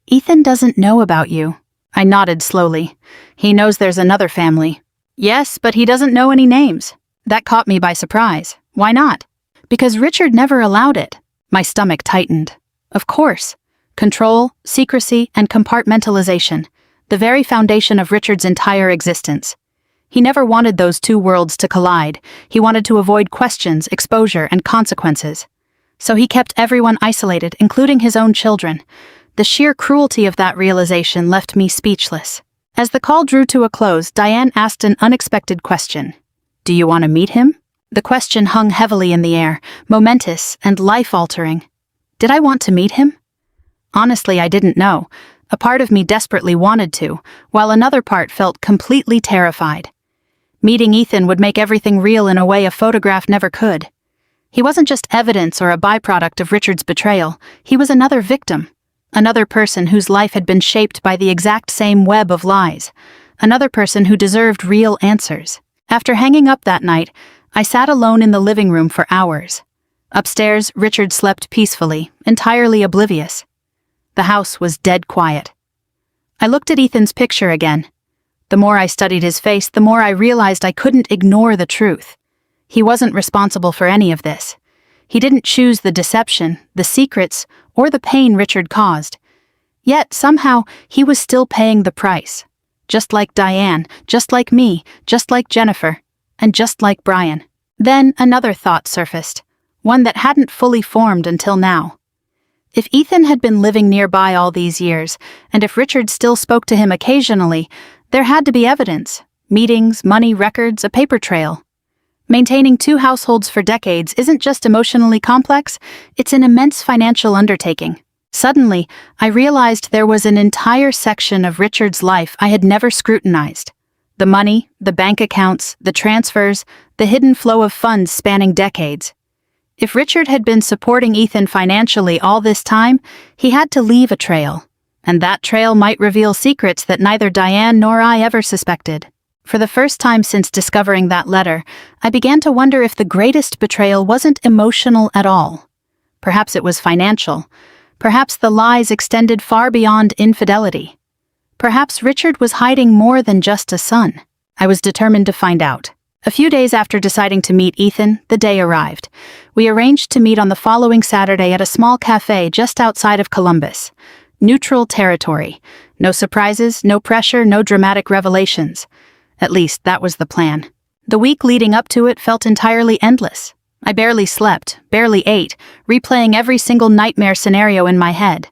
"Ethan doesn't know about you." I nodded slowly. "He knows there's another family." "Yes, but he doesn't know any names." That caught me by surprise. "Why not?" "Because Richard never allowed it." My stomach tightened. Of course. Control, secrecy, and compartmentalization. The very foundation of Richard's entire existence. He never wanted those two worlds to collide. He wanted to avoid questions, exposure, and consequences. So he kept everyone isolated, including his own children. The sheer cruelty of that realization left me speechless. As the call drew to a close, Diane asked an unexpected question. "Do you want to meet him?" The question hung heavily in the air, momentous and life-altering. Did I want to meet him? Honestly, I didn't know. A part of me desperately wanted to, while another part felt completely terrified. Meeting Ethan would make everything real in a way a photograph never could. He wasn't just evidence or a byproduct of Richard's betrayal, he was another victim. Another person whose life had been shaped by the exact same web of lies. Another person who deserved real answers. After hanging up that night, I sat alone in the living room for hours. Upstairs, Richard slept peacefully, entirely oblivious. The house was dead quiet. I looked at Ethan's picture again. The more I studied his face, the more I realized I couldn't ignore the truth. He wasn't responsible for any of this. He didn't choose the deception, the secrets, or the pain Richard caused. Yet, somehow, he was still paying the price. Just like Diane, just like me, just like Jennifer, and just like Brian. Then another thought surfaced, one that hadn't fully formed until now. If Ethan had been living nearby all these years, and if Richard still spoke to him occasionally, there had to be evidence. Meetings, money, records, a paper trail. Maintaining two households for decades isn't just emotionally complex, it's an immense financial undertaking. Suddenly, I realized there was an entire section of Richard's life I had never scrutinized. The money, the bank accounts, the transfers, the hidden flow of funds spanning decades. If Richard had been supporting Ethan financially all this time, he had to leave a trail. And that trail might reveal secrets that neither Diane nor I ever suspected. For the first time since discovering that letter, I began to wonder if the greatest betrayal wasn't emotional at all. Perhaps it was financial. Perhaps the lies extended far beyond infidelity. Perhaps Richard was hiding more than just a son. I was determined to find out. A few days after deciding to meet Ethan, the day arrived. We arranged to meet on the following Saturday at a small cafe just outside of Columbus. Neutral territory. No surprises, no pressure, no dramatic revelations. At least, that was the plan. The week leading up to it felt entirely endless. I barely slept, barely ate, replaying every single nightmare scenario in my head.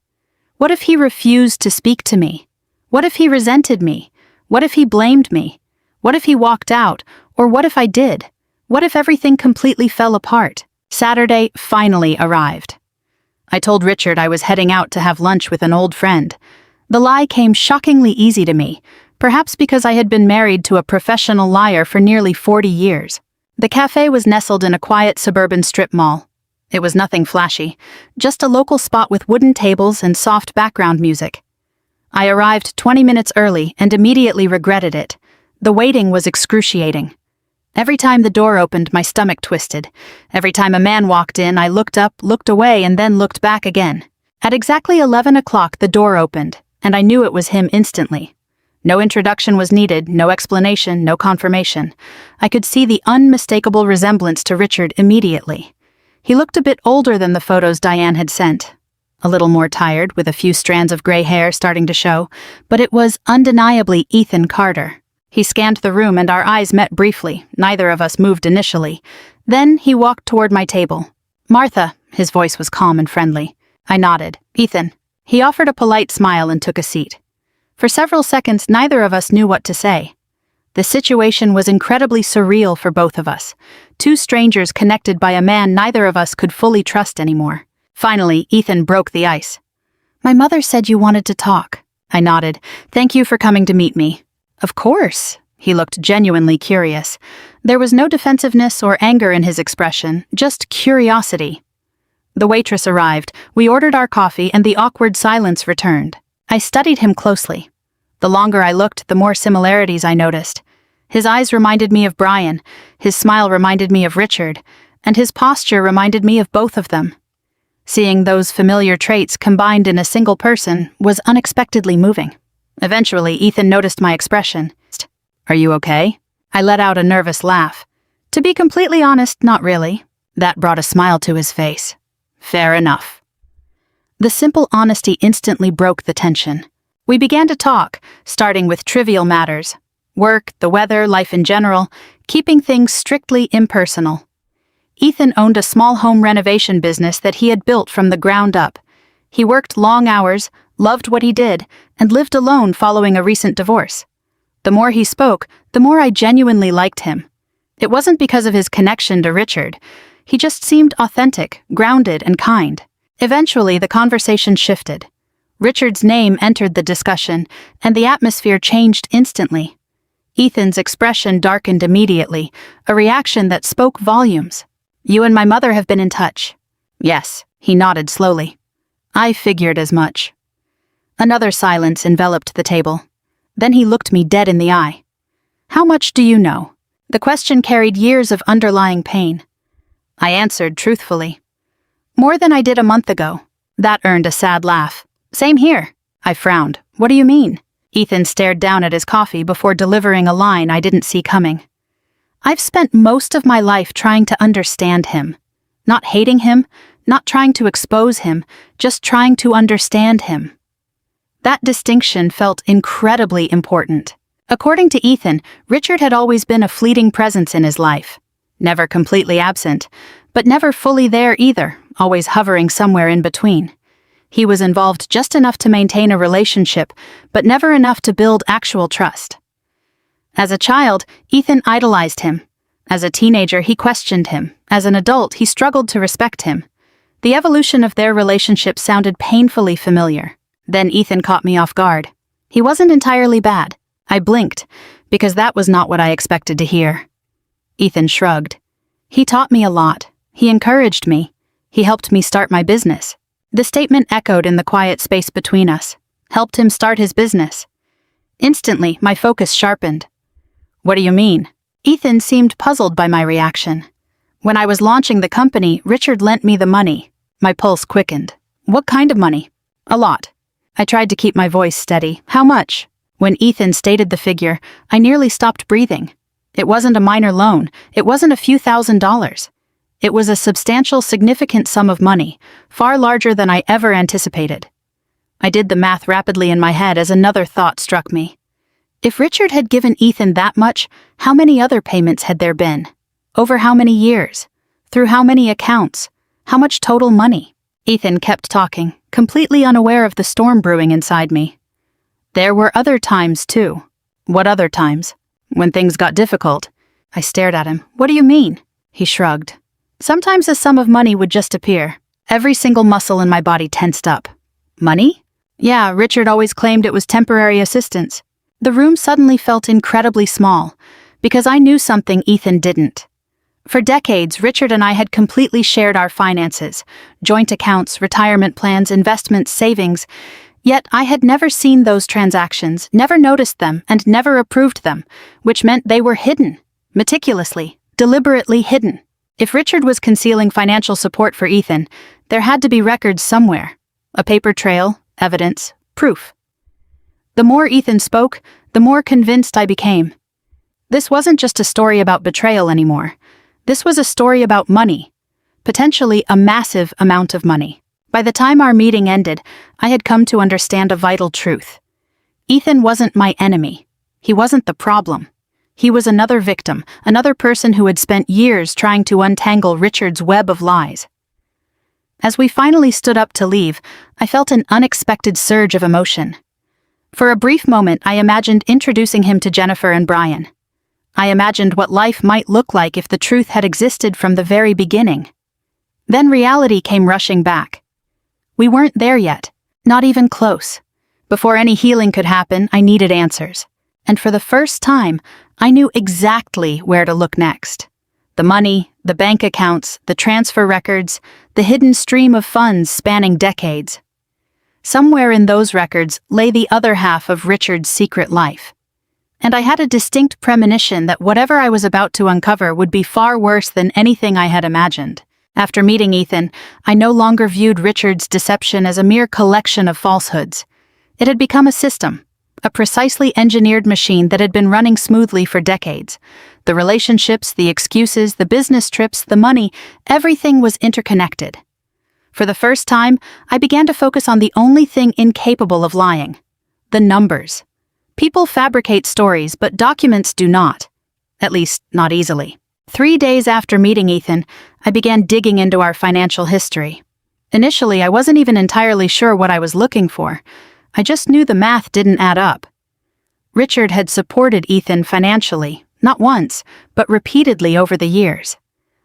What if he refused to speak to me? What if he resented me? What if he blamed me? What if he walked out? Or what if I did? What if everything completely fell apart? Saturday finally arrived. I told Richard I was heading out to have lunch with an old friend. The lie came shockingly easy to me, perhaps because I had been married to a professional liar for nearly 40 years. The cafe was nestled in a quiet suburban strip mall. It was nothing flashy, just a local spot with wooden tables and soft background music. I arrived 20 minutes early and immediately regretted it. The waiting was excruciating. Every time the door opened, my stomach twisted. Every time a man walked in, I looked up, looked away, and then looked back again. At exactly 11 o'clock, the door opened, and I knew it was him instantly. No introduction was needed, no explanation, no confirmation. I could see the unmistakable resemblance to Richard immediately. He looked a bit older than the photos Diane had sent. A little more tired, with a few strands of gray hair starting to show, but it was undeniably Ethan Carter. He scanned the room and our eyes met briefly. Neither of us moved initially. Then he walked toward my table. "Martha," his voice was calm and friendly. I nodded. "Ethan." He offered a polite smile and took a seat. For several seconds, neither of us knew what to say. The situation was incredibly surreal for both of us. Two strangers connected by a man neither of us could fully trust anymore. Finally, Ethan broke the ice. "My mother said you wanted to talk." I nodded. "Thank you for coming to meet me." "Of course." He looked genuinely curious. There was no defensiveness or anger in his expression, just curiosity. The waitress arrived. We ordered our coffee and the awkward silence returned. I studied him closely. The longer I looked, the more similarities I noticed. His eyes reminded me of Brian, his smile reminded me of Richard, and his posture reminded me of both of them. Seeing those familiar traits combined in a single person was unexpectedly moving. Eventually, Ethan noticed my expression. "Are you okay?" I let out a nervous laugh. To be completely honest, not really. That brought a smile to his face. "Fair enough." The simple honesty instantly broke the tension. We began to talk, starting with trivial matters. Work, the weather, life in general, keeping things strictly impersonal. Ethan owned a small home renovation business that he had built from the ground up. He worked long hours, loved what he did, and lived alone following a recent divorce. The more he spoke, the more I genuinely liked him. It wasn't because of his connection to Richard. He just seemed authentic, grounded, and kind. Eventually, the conversation shifted. Richard's name entered the discussion, and the atmosphere changed instantly. Ethan's expression darkened immediately, a reaction that spoke volumes. "You and my mother have been in touch." "Yes," he nodded slowly. "I figured as much." Another silence enveloped the table. Then he looked me dead in the eye. "How much do you know?" The question carried years of underlying pain. I answered truthfully. "More than I did a month ago." That earned a sad laugh. "Same here." I frowned. "What do you mean?" Ethan stared down at his coffee before delivering a line I didn't see coming. "I've spent most of my life trying to understand him. Not hating him, not trying to expose him, just trying to understand him." That distinction felt incredibly important. According to Ethan, Richard had always been a fleeting presence in his life. Never completely absent, but never fully there either, always hovering somewhere in between. He was involved just enough to maintain a relationship, but never enough to build actual trust. As a child, Ethan idolized him. As a teenager, he questioned him. As an adult, he struggled to respect him. The evolution of their relationship sounded painfully familiar. Then Ethan caught me off guard. He wasn't entirely bad. I blinked, because that was not what I expected to hear. Ethan shrugged. "He taught me a lot. He encouraged me. He helped me start my business." The statement echoed in the quiet space between us. Helped him start his business. Instantly, my focus sharpened. "What do you mean?" Ethan seemed puzzled by my reaction. "When I was launching the company, Richard lent me the money." My pulse quickened. "What kind of money?" "A lot." I tried to keep my voice steady. "How much?" When Ethan stated the figure, I nearly stopped breathing. It wasn't a minor loan. It wasn't a few $1,000s. It was a substantial, significant sum of money, far larger than I ever anticipated. I did the math rapidly in my head as another thought struck me. If Richard had given Ethan that much, how many other payments had there been? Over how many years? Through how many accounts? How much total money? Ethan kept talking, completely unaware of the storm brewing inside me. There were other times, too. What other times? When things got difficult. I stared at him. "What do you mean?" He shrugged. "Sometimes a sum of money would just appear. Every single muscle in my body tensed up." "Money?" "Yeah, Richard always claimed it was temporary assistance." The room suddenly felt incredibly small, because I knew something Ethan didn't. For decades, Richard and I had completely shared our finances, joint accounts, retirement plans, investments, savings. Yet I had never seen those transactions, never noticed them, and never approved them, which meant they were hidden, meticulously, deliberately hidden. If Richard was concealing financial support for Ethan, there had to be records somewhere. A paper trail, evidence, proof. The more Ethan spoke, the more convinced I became. This wasn't just a story about betrayal anymore. This was a story about money, potentially a massive amount of money. By the time our meeting ended, I had come to understand a vital truth. Ethan wasn't my enemy. He wasn't the problem. He was another victim, another person who had spent years trying to untangle Richard's web of lies. As we finally stood up to leave, I felt an unexpected surge of emotion. For a brief moment, I imagined introducing him to Jennifer and Brian. I imagined what life might look like if the truth had existed from the very beginning. Then reality came rushing back. We weren't there yet, not even close. Before any healing could happen, I needed answers. And for the first time, I knew exactly where to look next. The money, the bank accounts, the transfer records, the hidden stream of funds spanning decades. Somewhere in those records lay the other half of Richard's secret life. And I had a distinct premonition that whatever I was about to uncover would be far worse than anything I had imagined. After meeting Ethan, I no longer viewed Richard's deception as a mere collection of falsehoods. It had become a system, a precisely engineered machine that had been running smoothly for decades. The relationships, the excuses, the business trips, the money, everything was interconnected. For the first time, I began to focus on the only thing incapable of lying: the numbers. People fabricate stories, but documents do not. At least, not easily. 3 days after meeting Ethan, I began digging into our financial history. Initially, I wasn't even entirely sure what I was looking for. I just knew the math didn't add up. Richard had supported Ethan financially, not once, but repeatedly over the years.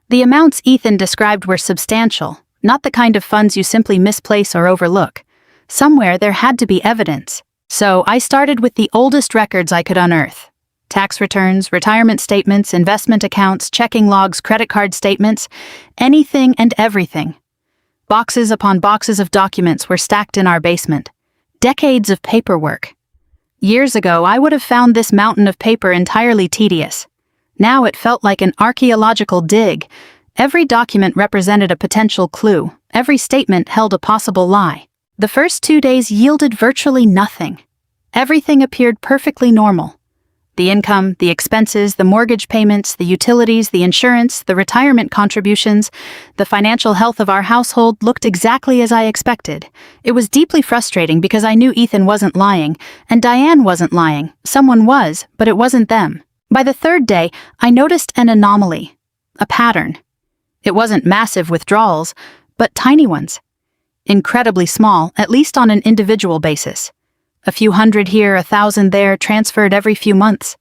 The amounts Ethan described were substantial, not the kind of funds you simply misplace or overlook. Somewhere there had to be evidence. So I started with the oldest records I could unearth. Tax returns, retirement statements, investment accounts, checking logs, credit card statements, anything and everything. Boxes upon boxes of documents were stacked in our basement. Decades of paperwork. Years ago, I would have found this mountain of paper entirely tedious. Now it felt like an archaeological dig. Every document represented a potential clue. Every statement held a possible lie. The first 2 days yielded virtually nothing. Everything appeared perfectly normal. The income, the expenses, the mortgage payments, the utilities, the insurance, the retirement contributions, the financial health of our household looked exactly as I expected. It was deeply frustrating because I knew Ethan wasn't lying, and Diane wasn't lying. Someone was, but it wasn't them. By the 3rd day, I noticed an anomaly, a pattern. It wasn't massive withdrawals, but tiny ones. Incredibly small, at least on an individual basis. A few hundred here, 1,000 there, transferred every few months.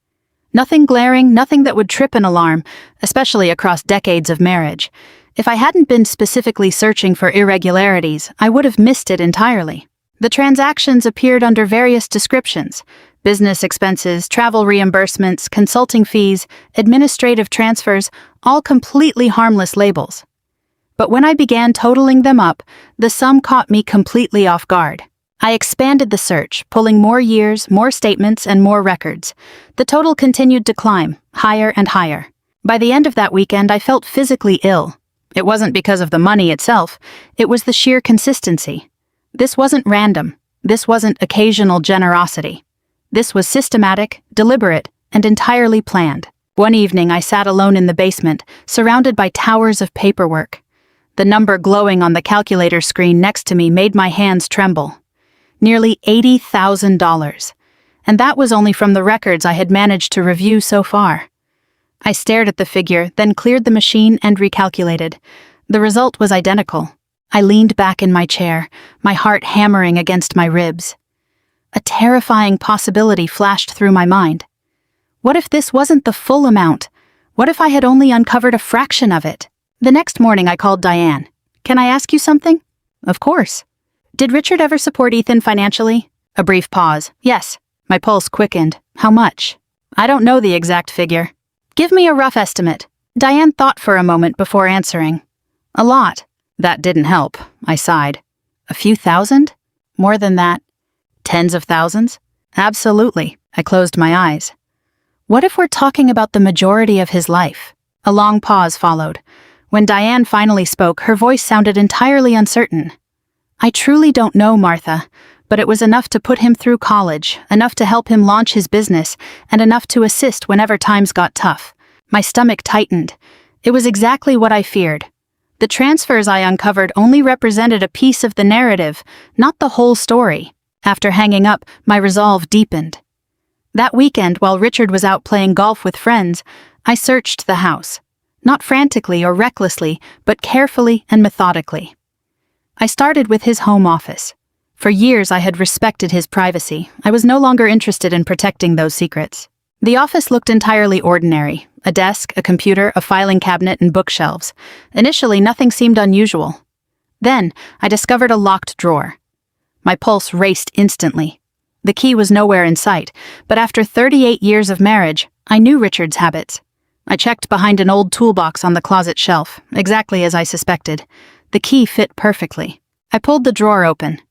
Nothing glaring, nothing that would trip an alarm, especially across decades of marriage. If I hadn't been specifically searching for irregularities, I would have missed it entirely. The transactions appeared under various descriptions: business expenses, travel reimbursements, consulting fees, administrative transfers, all completely harmless labels. But when I began totaling them up, the sum caught me completely off guard. I expanded the search, pulling more years, more statements, and more records. The total continued to climb, higher and higher. By the end of that weekend, I felt physically ill. It wasn't because of the money itself, it was the sheer consistency. This wasn't random. This wasn't occasional generosity. This was systematic, deliberate, and entirely planned. One evening, I sat alone in the basement, surrounded by towers of paperwork. The number glowing on the calculator screen next to me made my hands tremble. Nearly $80,000. And that was only from the records I had managed to review so far. I stared at the figure, then cleared the machine and recalculated. The result was identical. I leaned back in my chair, my heart hammering against my ribs. A terrifying possibility flashed through my mind. What if this wasn't the full amount? What if I had only uncovered a fraction of it? The next morning I called Diane. "Can I ask you something?" "Of course." "Did Richard ever support Ethan financially?" A brief pause. "Yes." My pulse quickened. "How much?" "I don't know the exact figure." "Give me a rough estimate." Diane thought for a moment before answering. A lot. That didn't help, I sighed. A few thousand? More than that? Tens of thousands? Absolutely. I closed my eyes. What if we're talking about the majority of his life? A long pause followed. When Diane finally spoke, her voice sounded entirely uncertain. I truly don't know, Martha, but it was enough to put him through college, enough to help him launch his business, and enough to assist whenever times got tough. My stomach tightened. It was exactly what I feared. The transfers I uncovered only represented a piece of the narrative, not the whole story. After hanging up, my resolve deepened. That weekend, while Richard was out playing golf with friends, I searched the house. Not frantically or recklessly, but carefully and methodically. I started with his home office. For years I had respected his privacy. I was no longer interested in protecting those secrets. The office looked entirely ordinary. A desk, a computer, a filing cabinet, and bookshelves. Initially, nothing seemed unusual. Then, I discovered a locked drawer. My pulse raced instantly. The key was nowhere in sight, but after 38 years of marriage, I knew Richard's habits. I checked behind an old toolbox on the closet shelf, exactly as I suspected. The key fit perfectly. I pulled the drawer open.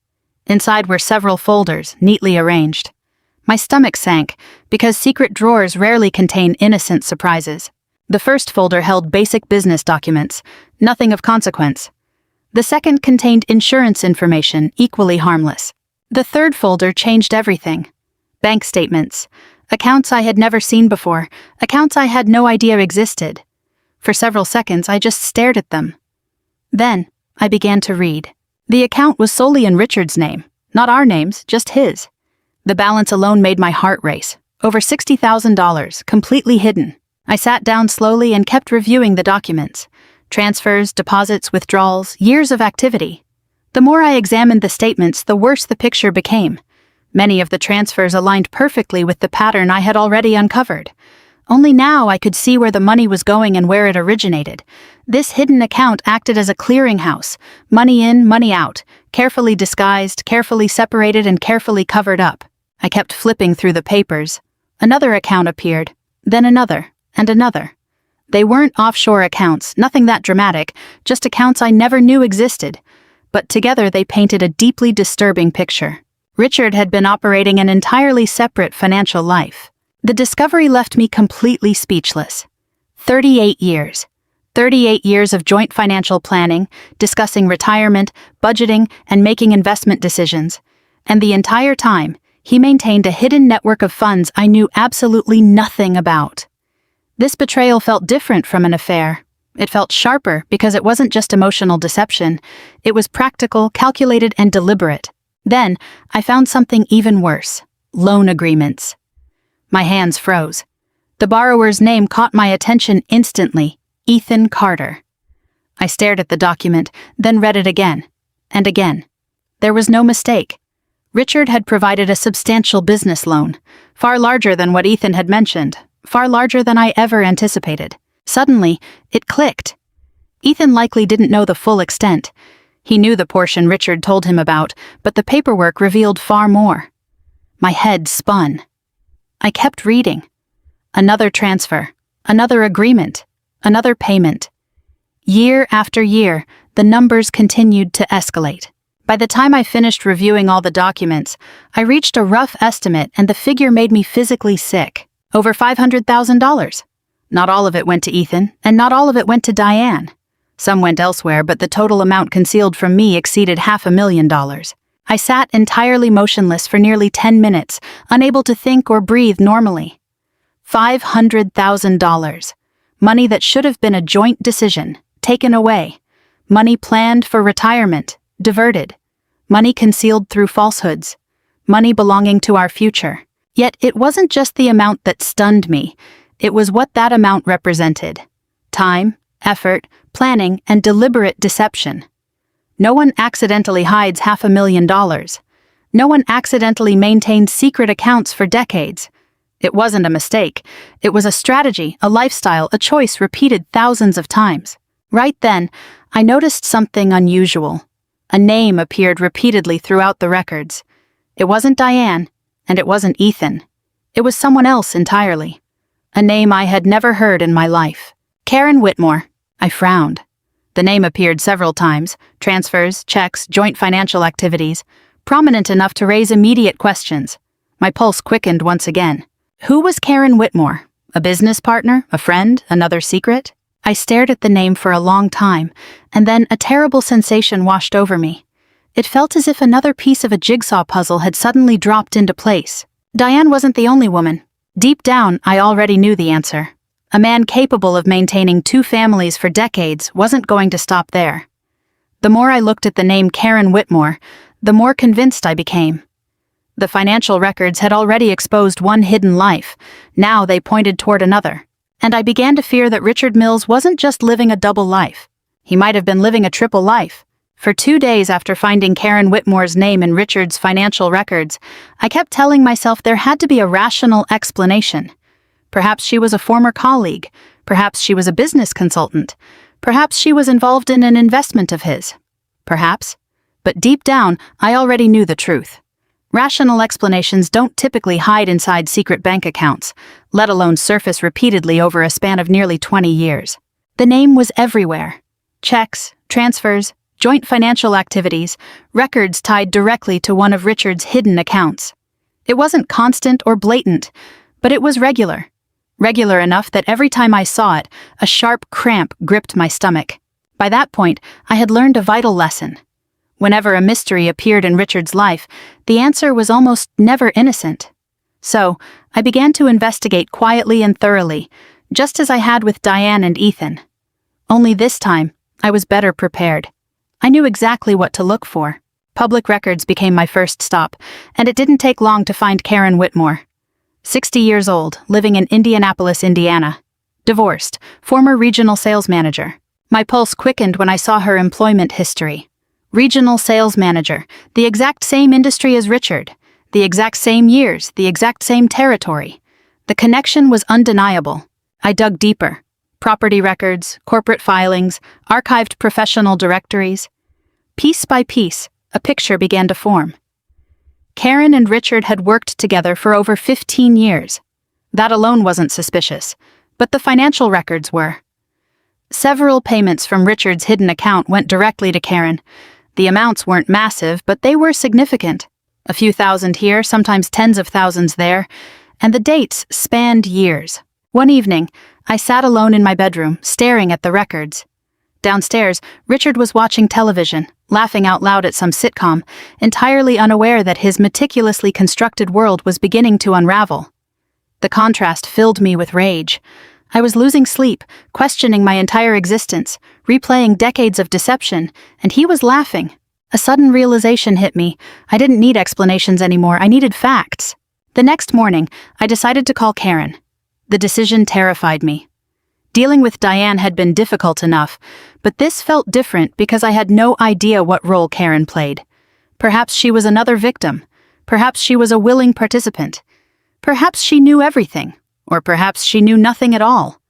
Inside were several folders, neatly arranged. My stomach sank, because secret drawers rarely contain innocent surprises. The first folder held basic business documents, nothing of consequence. The second contained insurance information, equally harmless. The third folder changed everything. Bank statements. Accounts I had never seen before, accounts I had no idea existed. For several seconds, I just stared at them. Then, I began to read. The account was solely in Richard's name, not our names, just his. The balance alone made my heart race. Over $60,000, completely hidden. I sat down slowly and kept reviewing the documents. Transfers, deposits, withdrawals, years of activity. The more I examined the statements, the worse the picture became. Many of the transfers aligned perfectly with the pattern I had already uncovered. Only now I could see where the money was going and where it originated. This hidden account acted as a clearinghouse. Money in, money out. Carefully disguised, carefully separated, and carefully covered up. I kept flipping through the papers. Another account appeared, then another, and another. They weren't offshore accounts, nothing that dramatic, just accounts I never knew existed. But together they painted a deeply disturbing picture. Richard had been operating an entirely separate financial life. The discovery left me completely speechless. 38 years. 38 years of joint financial planning, discussing retirement, budgeting, and making investment decisions. And the entire time, he maintained a hidden network of funds I knew absolutely nothing about. This betrayal felt different from an affair. It felt sharper because it wasn't just emotional deception. It was practical, calculated, and deliberate. Then, I found something even worse. Loan agreements. My hands froze. The borrower's name caught my attention instantly. Ethan Carter. I stared at the document, then read it again. And again. There was no mistake. Richard had provided a substantial business loan, far larger than what Ethan had mentioned, far larger than I ever anticipated. Suddenly, it clicked. Ethan likely didn't know the full extent. He knew the portion Richard told him about, but the paperwork revealed far more. My head spun. I kept reading. Another transfer, another agreement, another payment. Year after year, the numbers continued to escalate. By the time I finished reviewing all the documents, I reached a rough estimate and the figure made me physically sick. Over $500,000. Not all of it went to Ethan, and not all of it went to Diane. Some went elsewhere, but the total amount concealed from me exceeded $500,000. I sat entirely motionless for nearly 10 minutes, unable to think or breathe normally. $500,000. Money that should have been a joint decision, taken away. Money planned for retirement, diverted. Money concealed through falsehoods. Money belonging to our future. Yet it wasn't just the amount that stunned me. It was what that amount represented. Time, effort, planning, and deliberate deception. No one accidentally hides $500,000. No one accidentally maintains secret accounts for decades. It wasn't a mistake. It was a strategy, a lifestyle, a choice repeated thousands of times. Right then, I noticed something unusual. A name appeared repeatedly throughout the records. It wasn't Diane, and it wasn't Ethan. It was someone else entirely. A name I had never heard in my life. Karen Whitmore. I frowned. The name appeared several times: transfers, checks, joint financial activities, prominent enough to raise immediate questions. My pulse quickened once again. Who was Karen Whitmore? A business partner? A friend? Another secret? I stared at the name for a long time, and then a terrible sensation washed over me. It felt as if another piece of a jigsaw puzzle had suddenly dropped into place. Diane wasn't the only woman. Deep down, I already knew the answer. A man capable of maintaining 2 families for decades wasn't going to stop there. The more I looked at the name Karen Whitmore, the more convinced I became. The financial records had already exposed one hidden life. Now they pointed toward another. And I began to fear that Richard Mills wasn't just living a double life. He might have been living a triple life. For 2 days after finding Karen Whitmore's name in Richard's financial records, I kept telling myself there had to be a rational explanation. Perhaps she was a former colleague. Perhaps she was a business consultant. Perhaps she was involved in an investment of his. Perhaps. But deep down, I already knew the truth. Rational explanations don't typically hide inside secret bank accounts, let alone surface repeatedly over a span of nearly 20 years. The name was everywhere. Checks, transfers, joint financial activities, records tied directly to one of Richard's hidden accounts. It wasn't constant or blatant, but it was regular. Regular enough that every time I saw it, a sharp cramp gripped my stomach. By that point, I had learned a vital lesson. Whenever a mystery appeared in Richard's life, the answer was almost never innocent. So, I began to investigate quietly and thoroughly, just as I had with Diane and Ethan. Only this time, I was better prepared. I knew exactly what to look for. Public records became my first stop, and it didn't take long to find Karen Whitmore. 60 years old, living in Indianapolis, Indiana. Divorced, former regional sales manager. My pulse quickened when I saw her employment history. Regional sales manager, the exact same industry as Richard, the exact same years, the exact same territory. The connection was undeniable. I dug deeper. Property records, corporate filings, archived professional directories. Piece by piece, a picture began to form. Karen and Richard had worked together for over 15 years. That alone wasn't suspicious, but the financial records were. Several payments from Richard's hidden account went directly to Karen. The amounts weren't massive, but they were significant. A few thousand here, sometimes tens of thousands there, and the dates spanned years. One evening, I sat alone in my bedroom, staring at the records. Downstairs, Richard was watching television, laughing out loud at some sitcom, entirely unaware that his meticulously constructed world was beginning to unravel. The contrast filled me with rage. I was losing sleep, questioning my entire existence, replaying decades of deception, and he was laughing. A sudden realization hit me. I didn't need explanations anymore, I needed facts. The next morning, I decided to call Karen. The decision terrified me. Dealing with Diane had been difficult enough, but this felt different because I had no idea what role Karen played. Perhaps she was another victim. Perhaps she was a willing participant. Perhaps she knew everything, or perhaps she knew nothing at all.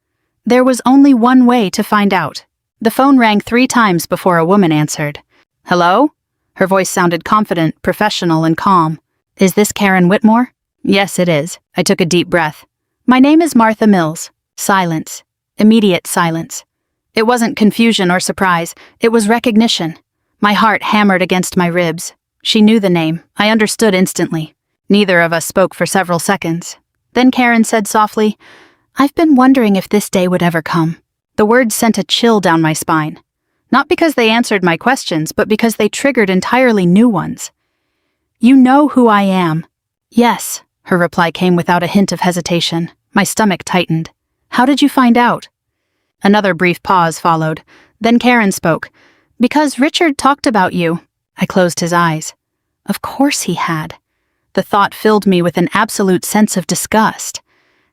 There was only one way to find out. The phone rang 3 times before a woman answered. "Hello?" Her voice sounded confident, professional, and calm. "Is this Karen Whitmore?" "Yes, it is." I took a deep breath. "My name is Martha Mills." Silence. Immediate silence. It wasn't confusion or surprise, it was recognition. My heart hammered against my ribs. She knew the name. I understood instantly. Neither of us spoke for several seconds. Then Karen said softly, "I've been wondering if this day would ever come." The words sent a chill down my spine. Not because they answered my questions, but because they triggered entirely new ones. "You know who I am." "Yes," her reply came without a hint of hesitation. My stomach tightened. "How did you find out?" Another brief pause followed. Then Karen spoke. "Because Richard talked about you." I closed his eyes. Of course he had. The thought filled me with an absolute sense of disgust.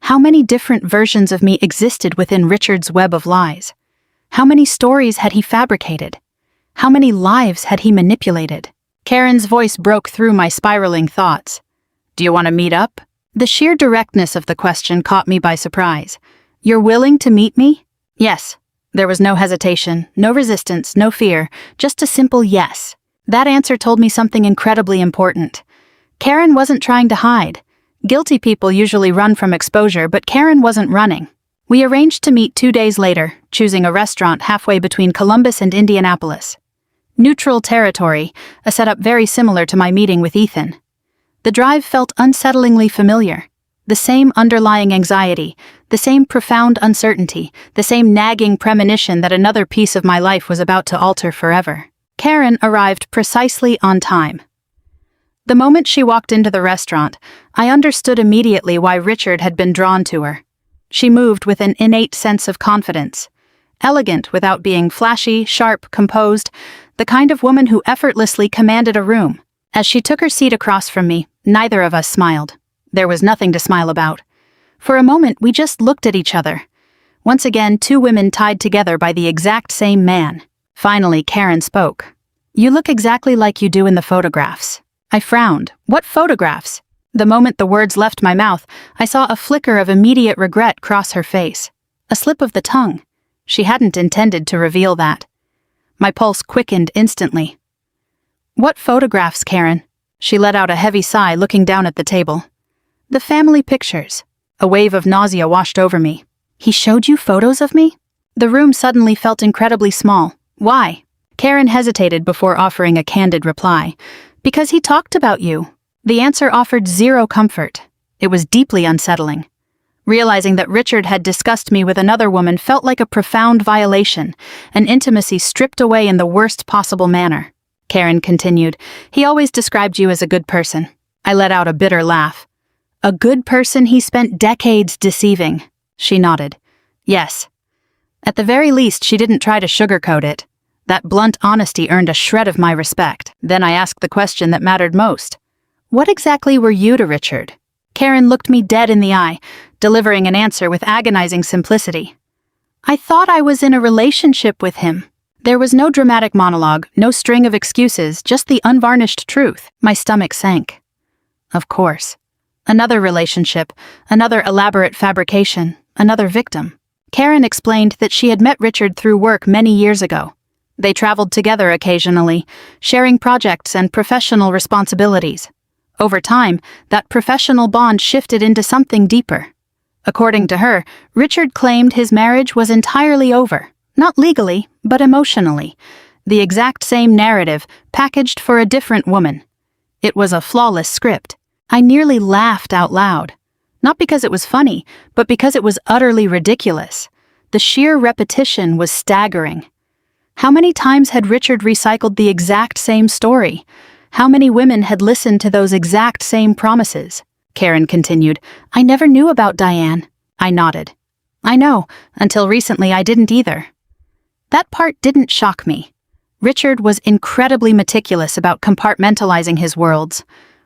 How many different versions of me existed within Richard's web of lies? How many stories had he fabricated? How many lives had he manipulated? Karen's voice broke through my spiraling thoughts. "Do you want to meet up?" The sheer directness of the question caught me by surprise. "You're willing to meet me?" "Yes." There was no hesitation, no resistance, no fear, just a simple yes. That answer told me something incredibly important. Karen wasn't trying to hide. Guilty people usually run from exposure, but Karen wasn't running. We arranged to meet 2 days later, choosing a restaurant halfway between Columbus and Indianapolis. Neutral territory, a setup very similar to my meeting with Ethan. The drive felt unsettlingly familiar. The same underlying anxiety, the same profound uncertainty, the same nagging premonition that another piece of my life was about to alter forever. Karen arrived precisely on time. The moment she walked into the restaurant, I understood immediately why Richard had been drawn to her. She moved with an innate sense of confidence. Elegant without being flashy, sharp, composed, the kind of woman who effortlessly commanded a room. As she took her seat across from me, neither of us smiled. There was nothing to smile about. For a moment, we just looked at each other. Once again, two women tied together by the exact same man. Finally, Karen spoke. "You look exactly like you do in the photographs." I frowned. What photographs? The moment the words left my mouth, I saw a flicker of immediate regret cross her face. A slip of the tongue. She hadn't intended to reveal that. My pulse quickened instantly. "What photographs, Karen?" She let out a heavy sigh, looking down at the table. "The family pictures." A wave of nausea washed over me. "He showed you photos of me?" The room suddenly felt incredibly small. "Why?" Karen hesitated before offering a candid reply. "Because he talked about you." The answer offered zero comfort. It was deeply unsettling. Realizing that Richard had discussed me with another woman felt like a profound violation, an intimacy stripped away in the worst possible manner. Karen continued, "He always described you as a good person." I let out a bitter laugh. "A good person he spent decades deceiving." She nodded. "Yes." At the very least, she didn't try to sugarcoat it. That blunt honesty earned a shred of my respect. Then I asked the question that mattered most. "What exactly were you to Richard?" Karen looked me dead in the eye, delivering an answer with agonizing simplicity. "I thought I was in a relationship with him." There was no dramatic monologue, no string of excuses, just the unvarnished truth. My stomach sank. Of course. Another relationship, another elaborate fabrication, another victim. Karen explained that she had met Richard through work many years ago. They traveled together occasionally, sharing projects and professional responsibilities. Over time, that professional bond shifted into something deeper. According to her, Richard claimed his marriage was entirely over, not legally, but emotionally. The exact same narrative, packaged for a different woman. It was a flawless script. I nearly laughed out loud. Not because it was funny, but because it was utterly ridiculous. The sheer repetition was staggering. How many times had Richard recycled the exact same story? How many women had listened to those exact same promises? Karen continued, "I never knew about Diane." I nodded. "I know, until recently I didn't either." That part didn't shock me. Richard was incredibly meticulous about compartmentalizing his worlds.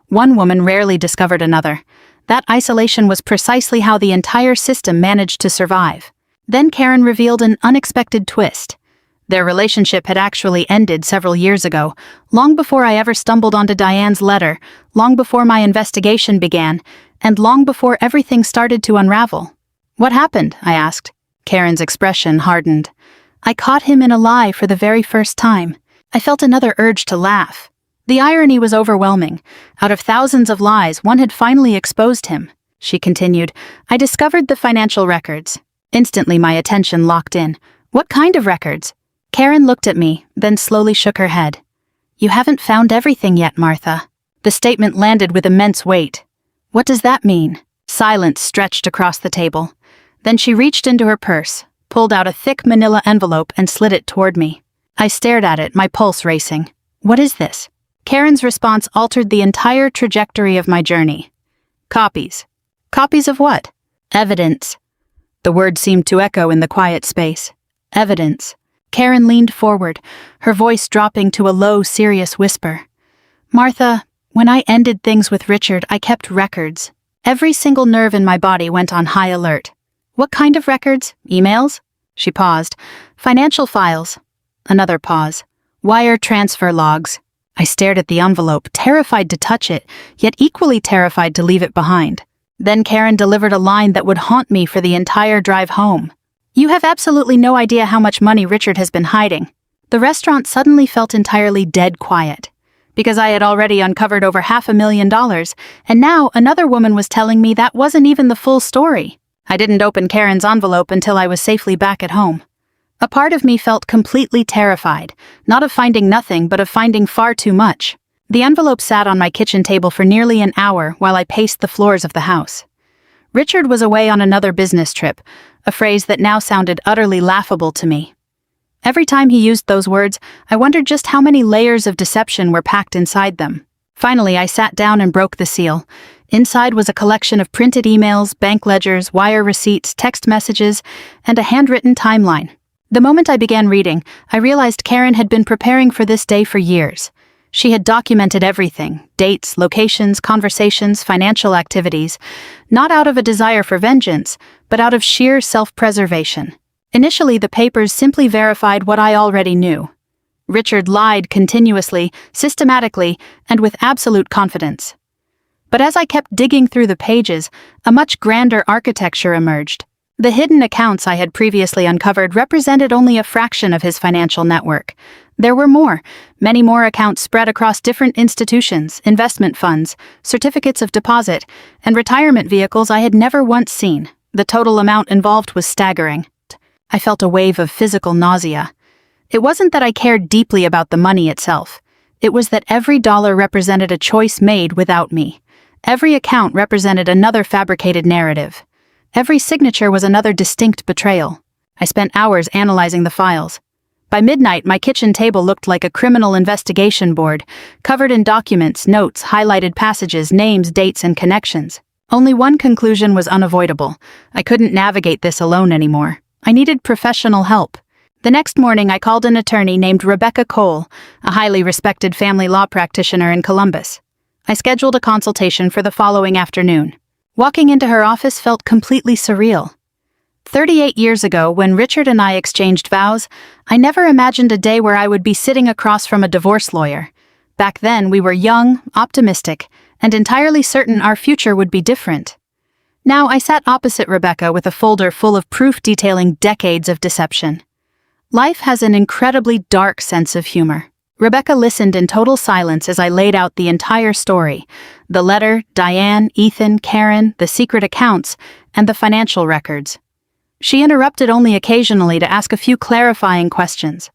One woman rarely discovered another. That isolation was precisely how the entire system managed to survive. Then Karen revealed an unexpected twist. Their relationship had actually ended several years ago, long before I ever stumbled onto Diane's letter, long before my investigation began, and long before everything started to unravel. "What happened?" I asked. Karen's expression hardened. "I caught him in a lie for the very first time." I felt another urge to laugh. The irony was overwhelming. Out of thousands of lies, one had finally exposed him. She continued, "I discovered the financial records." Instantly my attention locked in. "What kind of records?" Karen looked at me, then slowly shook her head. "You haven't found everything yet, Martha." The statement landed with immense weight. "What does that mean?" Silence stretched across the table. Then she reached into her purse, pulled out a thick manila envelope and slid it toward me. I stared at it, my pulse racing. "What is this?" Karen's response altered the entire trajectory of my journey. "Copies." "Copies of what?" "Evidence." The word seemed to echo in the quiet space. "Evidence." Karen leaned forward, her voice dropping to a low, serious whisper. "Martha, when I ended things with Richard, I kept records. Every single nerve in my body went on high alert." "What kind of records? Emails?" She paused. "Financial files." Another pause. "Wire transfer logs." I stared at the envelope, terrified to touch it, yet equally terrified to leave it behind. Then Karen delivered a line that would haunt me for the entire drive home. "You have absolutely no idea how much money Richard has been hiding." The restaurant suddenly felt entirely dead quiet. Because I had already uncovered over $500,000, and now another woman was telling me that wasn't even the full story. I didn't open Karen's envelope until I was safely back at home. A part of me felt completely terrified, not of finding nothing but of finding far too much. The envelope sat on my kitchen table for nearly an hour while I paced the floors of the house. Richard was away on another business trip, a phrase that now sounded utterly laughable to me. Every time he used those words, I wondered just how many layers of deception were packed inside them. Finally, I sat down and broke the seal. Inside was a collection of printed emails, bank ledgers, wire receipts, text messages, and a handwritten timeline. The moment I began reading, I realized Karen had been preparing for this day for years. She had documented everything: dates, locations, conversations, financial activities, not out of a desire for vengeance, but out of sheer self-preservation. Initially, the papers simply verified what I already knew. Richard lied continuously, systematically, and with absolute confidence. But as I kept digging through the pages, a much grander architecture emerged. The hidden accounts I had previously uncovered represented only a fraction of his financial network. There were more, many more accounts spread across different institutions, investment funds, certificates of deposit, and retirement vehicles I had never once seen. The total amount involved was staggering. I felt a wave of physical nausea. It wasn't that I cared deeply about the money itself. It was that every dollar represented a choice made without me. Every account represented another fabricated narrative. Every signature was another distinct betrayal. I spent hours analyzing the files. By midnight, my kitchen table looked like a criminal investigation board, covered in documents, notes, highlighted passages, names, dates, and connections. Only one conclusion was unavoidable. I couldn't navigate this alone anymore. I needed professional help. The next morning, I called an attorney named Rebecca Cole, a highly respected family law practitioner in Columbus. I scheduled a consultation for the following afternoon. Walking into her office felt completely surreal. 38 years ago, when Richard and I exchanged vows, I never imagined a day where I would be sitting across from a divorce lawyer. Back then, we were young, optimistic, and entirely certain our future would be different. Now, I sat opposite Rebecca with a folder full of proof detailing decades of deception. Life has an incredibly dark sense of humor. Rebecca listened in total silence as I laid out the entire story: the letter, Diane, Ethan, Karen, the secret accounts, and the financial records. She interrupted only occasionally to ask a few clarifying questions.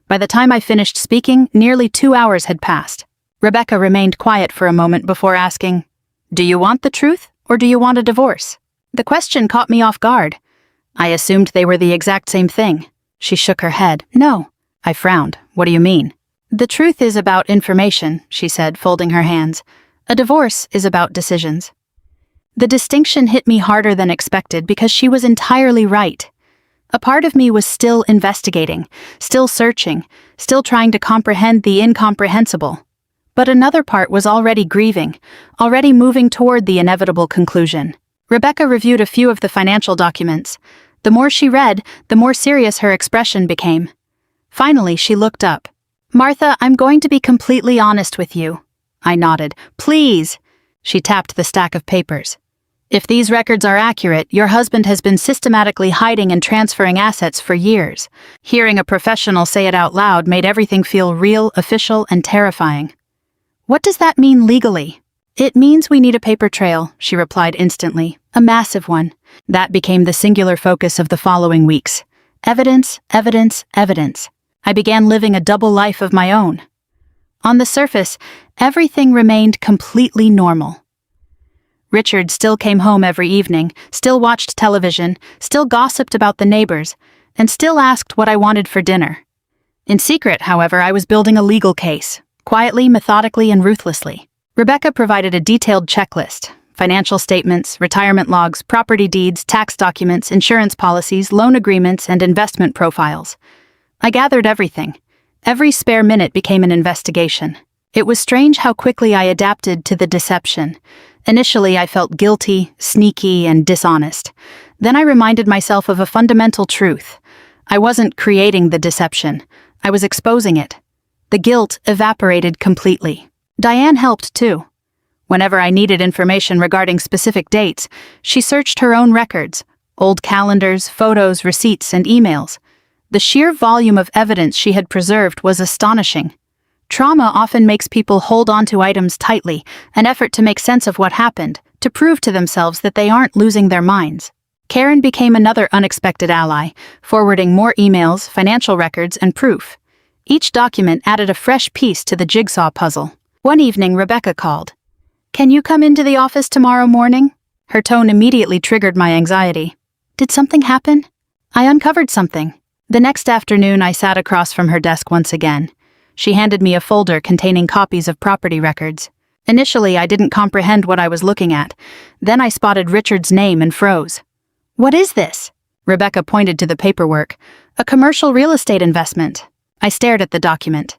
By the time I finished speaking, nearly 2 hours had passed. Rebecca remained quiet for a moment before asking, "Do you want the truth, or do you want a divorce?" The question caught me off guard. I assumed they were the exact same thing. She shook her head. "No." I frowned. "What do you mean?" "The truth is about information," she said, folding her hands. "A divorce is about decisions." The distinction hit me harder than expected because she was entirely right. A part of me was still investigating, still searching, still trying to comprehend the incomprehensible. But another part was already grieving, already moving toward the inevitable conclusion. Rebecca reviewed a few of the financial documents. The more she read, the more serious her expression became. Finally, she looked up. "Martha, I'm going to be completely honest with you." I nodded. "Please." She tapped the stack of papers. "If these records are accurate, your husband has been systematically hiding and transferring assets for years." Hearing a professional say it out loud made everything feel real, official, and terrifying. "What does that mean legally?" "It means we need a paper trail," she replied instantly. "A massive one." That became the singular focus of the following weeks. Evidence, evidence, evidence. I began living a double life of my own. On the surface, everything remained completely normal. Richard still came home every evening, still watched television, still gossiped about the neighbors, and still asked what I wanted for dinner. In secret, however, I was building a legal case, quietly, methodically, and ruthlessly. Rebecca provided a detailed checklist: financial statements, retirement logs, property deeds, tax documents, insurance policies, loan agreements, and investment profiles. I gathered everything. Every spare minute became an investigation. It was strange how quickly I adapted to the deception. Initially, I felt guilty, sneaky, and dishonest. Then I reminded myself of a fundamental truth. I wasn't creating the deception. I was exposing it. The guilt evaporated completely. Diane helped too. Whenever I needed information regarding specific dates, she searched her own records, old calendars, photos, receipts, and emails. The sheer volume of evidence she had preserved was astonishing. Trauma often makes people hold on to items tightly, an effort to make sense of what happened, to prove to themselves that they aren't losing their minds. Karen became another unexpected ally, forwarding more emails, financial records, and proof. Each document added a fresh piece to the jigsaw puzzle. One evening, Rebecca called. "Can you come into the office tomorrow morning?" Her tone immediately triggered my anxiety. Did something happen? I uncovered something. The next afternoon, I sat across from her desk once again. She handed me a folder containing copies of property records. Initially, I didn't comprehend what I was looking at. Then I spotted Richard's name and froze. "What is this?" Rebecca pointed to the paperwork. "A commercial real estate investment." I stared at the document.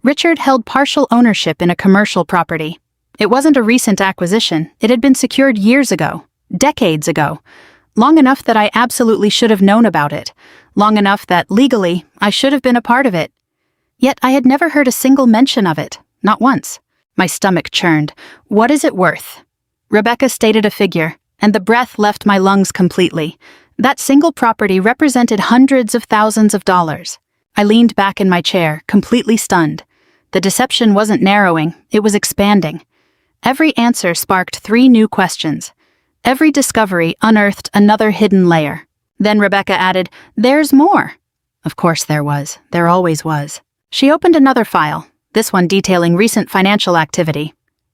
Richard held partial ownership in a commercial property. It wasn't a recent acquisition. It had been secured years ago, decades ago. Long enough that I absolutely should have known about it. Long enough that, legally, I should have been a part of it. Yet I had never heard a single mention of it, not once. My stomach churned. "What is it worth?" Rebecca stated a figure, and the breath left my lungs completely. That single property represented hundreds of thousands of dollars. I leaned back in my chair, completely stunned. The deception wasn't narrowing, it was expanding. Every answer sparked 3 new questions. Every discovery unearthed another hidden layer. Then Rebecca added, "There's more." Of course there was. There always was. She opened another file, this one detailing recent financial activity.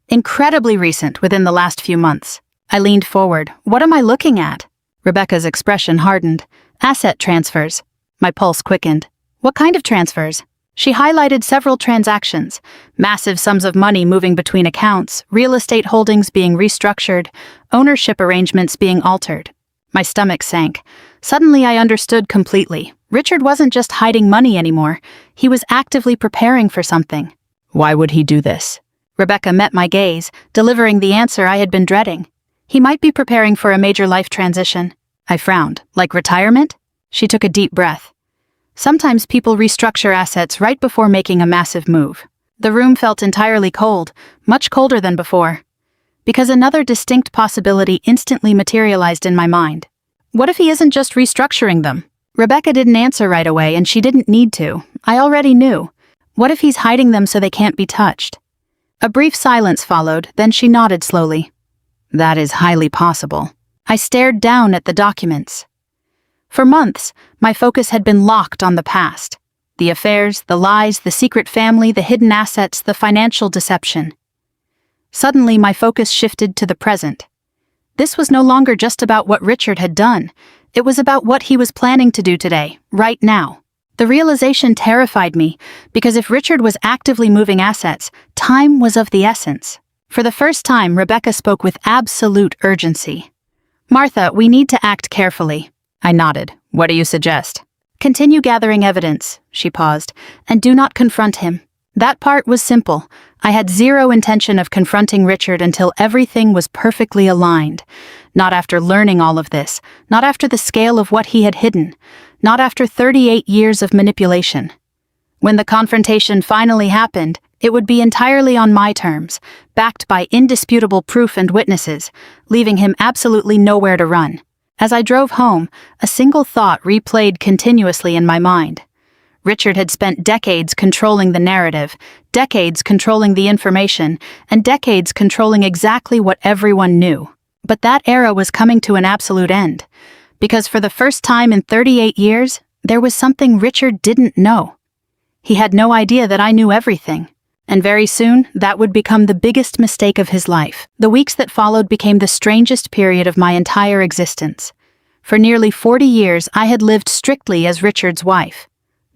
Incredibly recent, within the last few months. I leaned forward. "What am I looking at?" Rebecca's expression hardened. "Asset transfers." My pulse quickened. "What kind of transfers?" She highlighted several transactions, massive sums of money moving between accounts, real estate holdings being restructured, ownership arrangements being altered. My stomach sank. Suddenly I understood completely. Richard wasn't just hiding money anymore. He was actively preparing for something. Why would he do this? Rebecca met my gaze, delivering the answer I had been dreading. He might be preparing for a major life transition. I frowned. Like retirement? She took a deep breath. Sometimes people restructure assets right before making a massive move. The room felt entirely cold, much colder than before. Because another distinct possibility instantly materialized in my mind. What if he isn't just restructuring them? Rebecca didn't answer right away, and she didn't need to. I already knew. What if he's hiding them so they can't be touched? A brief silence followed, then she nodded slowly. That is highly possible. I stared down at the documents. For months, my focus had been locked on the past. The affairs, the lies, the secret family, the hidden assets, the financial deception. Suddenly, my focus shifted to the present. This was no longer just about what Richard had done. It was about what he was planning to do today, right now. The realization terrified me, because if Richard was actively moving assets, time was of the essence. For the first time, Rebecca spoke with absolute urgency. "Martha, we need to act carefully." I nodded. "What do you suggest?" "Continue gathering evidence," she paused, "and do not confront him." That part was simple. I had zero intention of confronting Richard until everything was perfectly aligned. Not after learning all of this, not after the scale of what he had hidden, not after 38 years of manipulation. When the confrontation finally happened, it would be entirely on my terms, backed by indisputable proof and witnesses, leaving him absolutely nowhere to run. As I drove home, a single thought replayed continuously in my mind. Richard had spent decades controlling the narrative, decades controlling the information, and decades controlling exactly what everyone knew. But that era was coming to an absolute end, because for the first time in 38 years, there was something Richard didn't know. He had no idea that I knew everything. And very soon, that would become the biggest mistake of his life. The weeks that followed became the strangest period of my entire existence. For nearly 40 years, I had lived strictly as Richard's wife.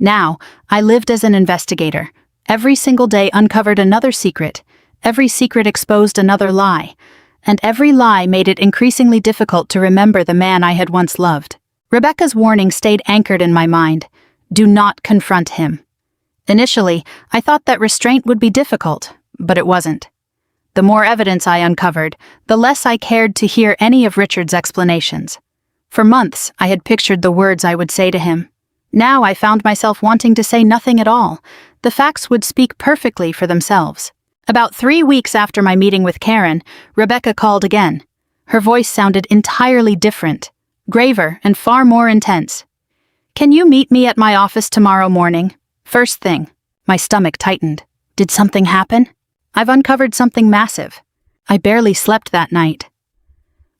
Now, I lived as an investigator. Every single day uncovered another secret. Every secret exposed another lie. And every lie made it increasingly difficult to remember the man I had once loved. Rebecca's warning stayed anchored in my mind. Do not confront him. Initially, I thought that restraint would be difficult, but it wasn't. The more evidence I uncovered, the less I cared to hear any of Richard's explanations. For months, I had pictured the words I would say to him. Now I found myself wanting to say nothing at all. The facts would speak perfectly for themselves. About 3 weeks after my meeting with Karen, Rebecca called again. Her voice sounded entirely different, graver and far more intense. "Can you meet me at my office tomorrow morning? First thing." My stomach tightened. Did something happen? I've uncovered something massive. I barely slept that night.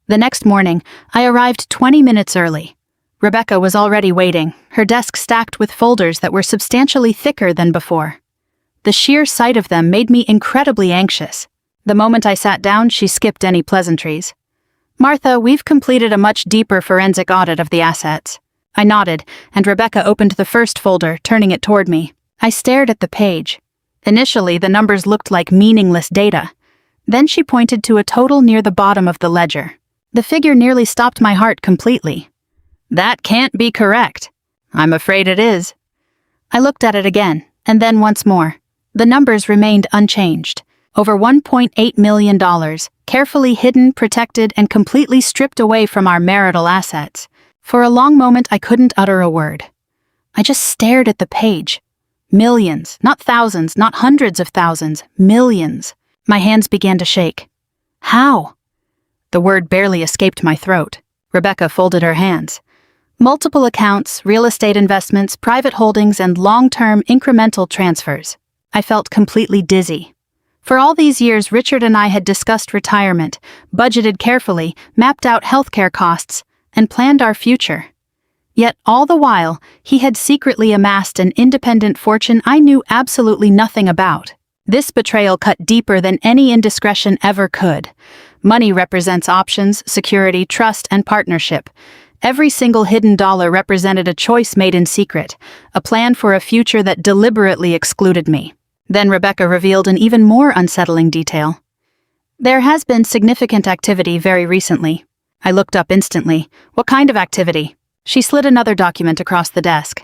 The next morning, I arrived 20 minutes early. Rebecca was already waiting, her desk stacked with folders that were substantially thicker than before. The sheer sight of them made me incredibly anxious. The moment I sat down, she skipped any pleasantries. "Martha, we've completed a much deeper forensic audit of the assets." I nodded, and Rebecca opened the first folder, turning it toward me. I stared at the page. Initially, the numbers looked like meaningless data. Then she pointed to a total near the bottom of the ledger. The figure nearly stopped my heart completely. "That can't be correct." "I'm afraid it is." I looked at it again, and then once more. The numbers remained unchanged. Over $1.8 million, carefully hidden, protected, and completely stripped away from our marital assets. For a long moment, I couldn't utter a word. I just stared at the page. Millions, not thousands, not hundreds of thousands, millions. My hands began to shake. How? The word barely escaped my throat. Rebecca folded her hands. Multiple accounts, real estate investments, private holdings, and long-term incremental transfers. I felt completely dizzy. For all these years, Richard and I had discussed retirement, budgeted carefully, mapped out healthcare costs, and planned our future. Yet all the while, he had secretly amassed an independent fortune I knew absolutely nothing about. This betrayal cut deeper than any indiscretion ever could. Money represents options, security, trust, and partnership. Every single hidden dollar represented a choice made in secret, a plan for a future that deliberately excluded me. Then Rebecca revealed an even more unsettling detail. There has been significant activity very recently. I looked up instantly. What kind of activity? She slid another document across the desk.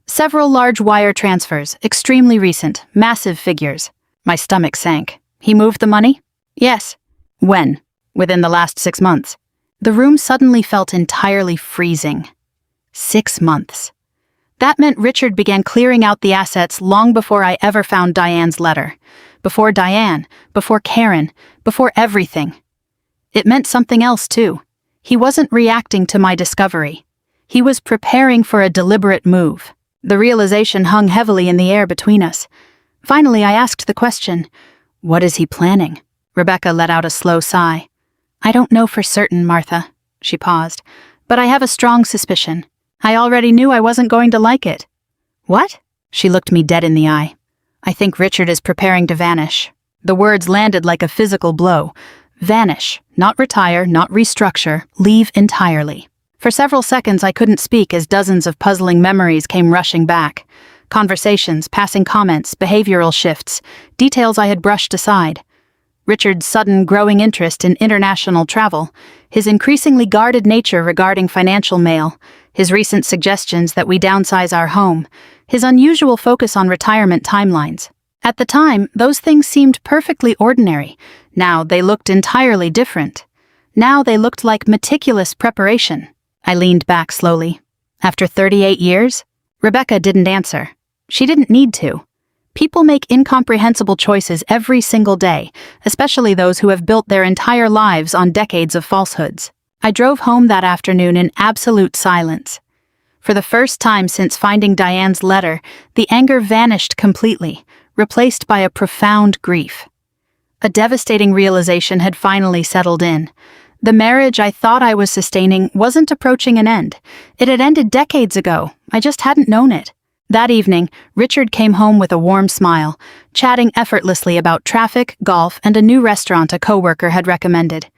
Several large wire transfers, extremely recent, massive figures. My stomach sank. He moved the money? Yes. When? Within the last 6 months. The room suddenly felt entirely freezing. 6 months. That meant Richard began clearing out the assets long before I ever found Diane's letter. Before Diane, before Karen, before everything. It meant something else, too. He wasn't reacting to my discovery. He was preparing for a deliberate move. The realization hung heavily in the air between us. Finally, I asked the question, "What is he planning?" Rebecca let out a slow sigh. "I don't know for certain, Martha." She paused. "But I have a strong suspicion. I already knew I wasn't going to like it." "What?" She looked me dead in the eye. "I think Richard is preparing to vanish." The words landed like a physical blow. Vanish, not retire, not restructure, leave entirely. For several seconds I couldn't speak as dozens of puzzling memories came rushing back. Conversations, passing comments, behavioral shifts, details I had brushed aside. Richard's sudden growing interest in international travel, his increasingly guarded nature regarding financial mail, his recent suggestions that we downsize our home, his unusual focus on retirement timelines. At the time, those things seemed perfectly ordinary. Now they looked entirely different. Now they looked like meticulous preparation. I leaned back slowly. After 38 years? Rebecca didn't answer. She didn't need to. People make incomprehensible choices every single day, especially those who have built their entire lives on decades of falsehoods. I drove home that afternoon in absolute silence. For the first time since finding Diane's letter, the anger vanished completely, replaced by a profound grief. A devastating realization had finally settled in. The marriage I thought I was sustaining wasn't approaching an end. It had ended decades ago. I just hadn't known it. That evening, Richard came home with a warm smile, chatting effortlessly about traffic, golf, and a new restaurant a coworker had recommended.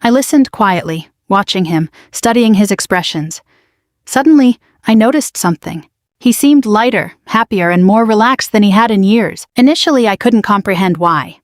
I listened quietly, watching him, studying his expressions. Suddenly, I noticed something. He seemed lighter, happier, and more relaxed than he had in years. Initially, I couldn't comprehend why.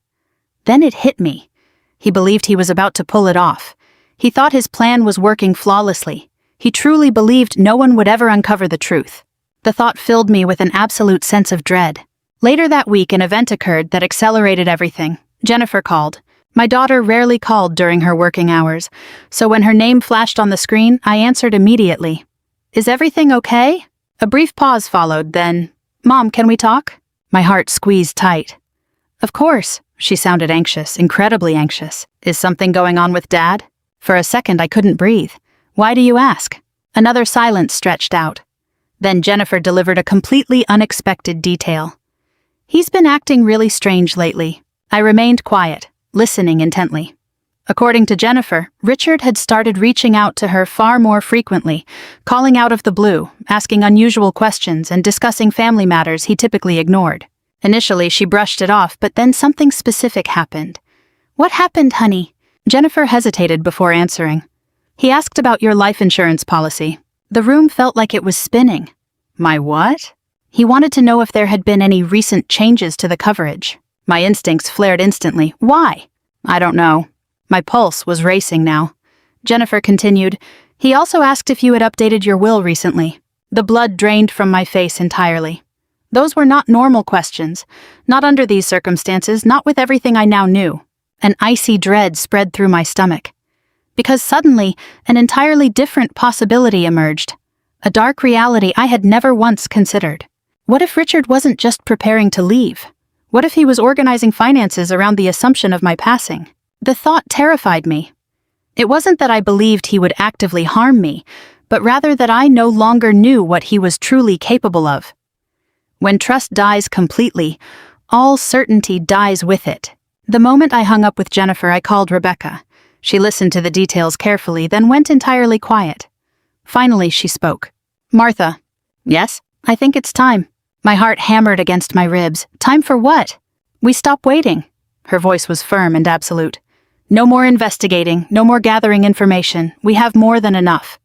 Then it hit me. He believed he was about to pull it off. He thought his plan was working flawlessly. He truly believed no one would ever uncover the truth. The thought filled me with an absolute sense of dread. Later that week, an event occurred that accelerated everything. Jennifer called. My daughter rarely called during her working hours, so when her name flashed on the screen, I answered immediately. "Is everything okay?" A brief pause followed, then, "Mom, can we talk?" My heart squeezed tight. "Of course." She sounded anxious, incredibly anxious. "Is something going on with Dad?" For a second, I couldn't breathe. "Why do you ask?" Another silence stretched out. Then Jennifer delivered a completely unexpected detail. "He's been acting really strange lately." I remained quiet, listening intently. According to Jennifer, Richard had started reaching out to her far more frequently, calling out of the blue, asking unusual questions, and discussing family matters he typically ignored. Initially, she brushed it off, but then something specific happened. "What happened, honey?" Jennifer hesitated before answering. "He asked about your life insurance policy." The room felt like it was spinning. "My what?" "He wanted to know if there had been any recent changes to the coverage." My instincts flared instantly. "Why?" "I don't know." My pulse was racing now. Jennifer continued, "He also asked if you had updated your will recently." The blood drained from my face entirely. Those were not normal questions. Not under these circumstances, not with everything I now knew. An icy dread spread through my stomach. Because suddenly, an entirely different possibility emerged. A dark reality I had never once considered. What if Richard wasn't just preparing to leave? What if he was organizing finances around the assumption of my passing? The thought terrified me. It wasn't that I believed he would actively harm me, but rather that I no longer knew what he was truly capable of. When trust dies completely, all certainty dies with it. The moment I hung up with Jennifer, I called Rebecca. She listened to the details carefully, then went entirely quiet. Finally, she spoke. "Martha." "Yes?" "I think it's time." My heart hammered against my ribs. "Time for what?" "We stop waiting." Her voice was firm and absolute. "No more investigating, no more gathering information. We have more than enough."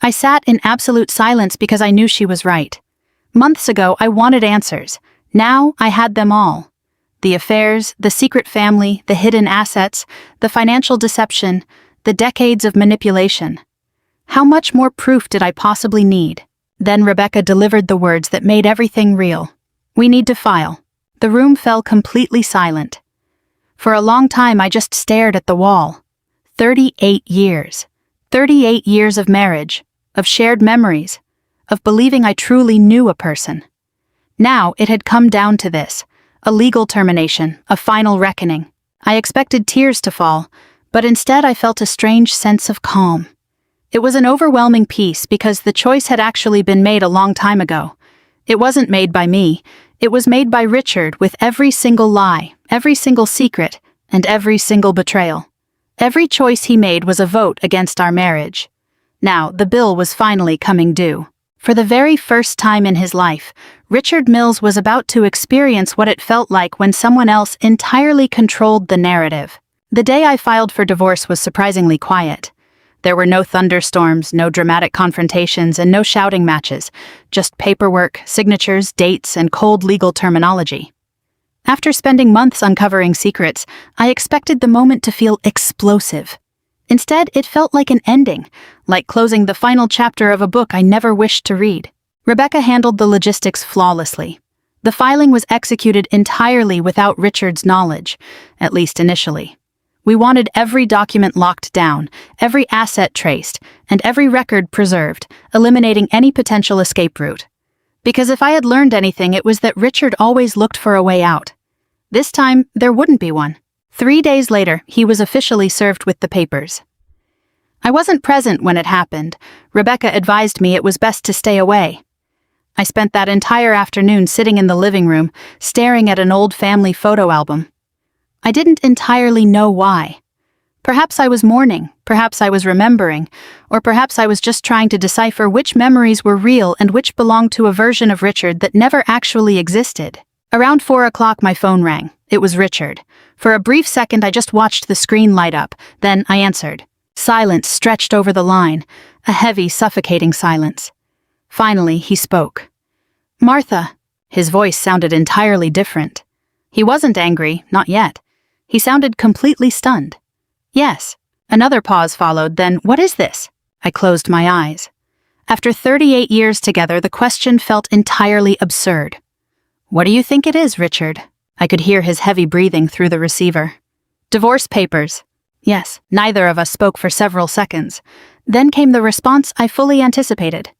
I sat in absolute silence because I knew she was right. Months ago, I wanted answers. Now, I had them all. The affairs, the secret family, the hidden assets, the financial deception, the decades of manipulation. How much more proof did I possibly need? Then Rebecca delivered the words that made everything real. "We need to file." The room fell completely silent. For a long time, I just stared at the wall. 38 years. 38 years of marriage, of shared memories, of believing I truly knew a person. Now it had come down to this, a legal termination, a final reckoning. I expected tears to fall, but instead I felt a strange sense of calm. It was an overwhelming peace because the choice had actually been made a long time ago. It wasn't made by me. It was made by Richard with every single lie, every single secret, and every single betrayal. Every choice he made was a vote against our marriage. Now, the bill was finally coming due. For the very first time in his life, Richard Mills was about to experience what it felt like when someone else entirely controlled the narrative. The day I filed for divorce was surprisingly quiet. There were no thunderstorms, no dramatic confrontations, and no shouting matches, just paperwork, signatures, dates, and cold legal terminology. After spending months uncovering secrets, I expected the moment to feel explosive. Instead, it felt like an ending, like closing the final chapter of a book I never wished to read. Rebecca handled the logistics flawlessly. The filing was executed entirely without Richard's knowledge, at least initially. We wanted every document locked down, every asset traced, and every record preserved, eliminating any potential escape route. Because if I had learned anything, it was that Richard always looked for a way out. This time, there wouldn't be one. 3 days later, he was officially served with the papers. I wasn't present when it happened. Rebecca advised me it was best to stay away. I spent that entire afternoon sitting in the living room, staring at an old family photo album. I didn't entirely know why. Perhaps I was mourning, perhaps I was remembering, or perhaps I was just trying to decipher which memories were real and which belonged to a version of Richard that never actually existed. Around 4 o'clock my phone rang. It was Richard. For a brief second I just watched the screen light up, then I answered. Silence stretched over the line, a heavy, suffocating silence. Finally, he spoke. "Martha." His voice sounded entirely different. He wasn't angry, not yet. He sounded completely stunned. "Yes." Another pause followed, then, "What is this?" I closed my eyes. After 38 years together, the question felt entirely absurd. "What do you think it is, Richard?" I could hear his heavy breathing through the receiver. "Divorce papers." Yes. Neither of us spoke for several seconds. Then came the response I fully anticipated.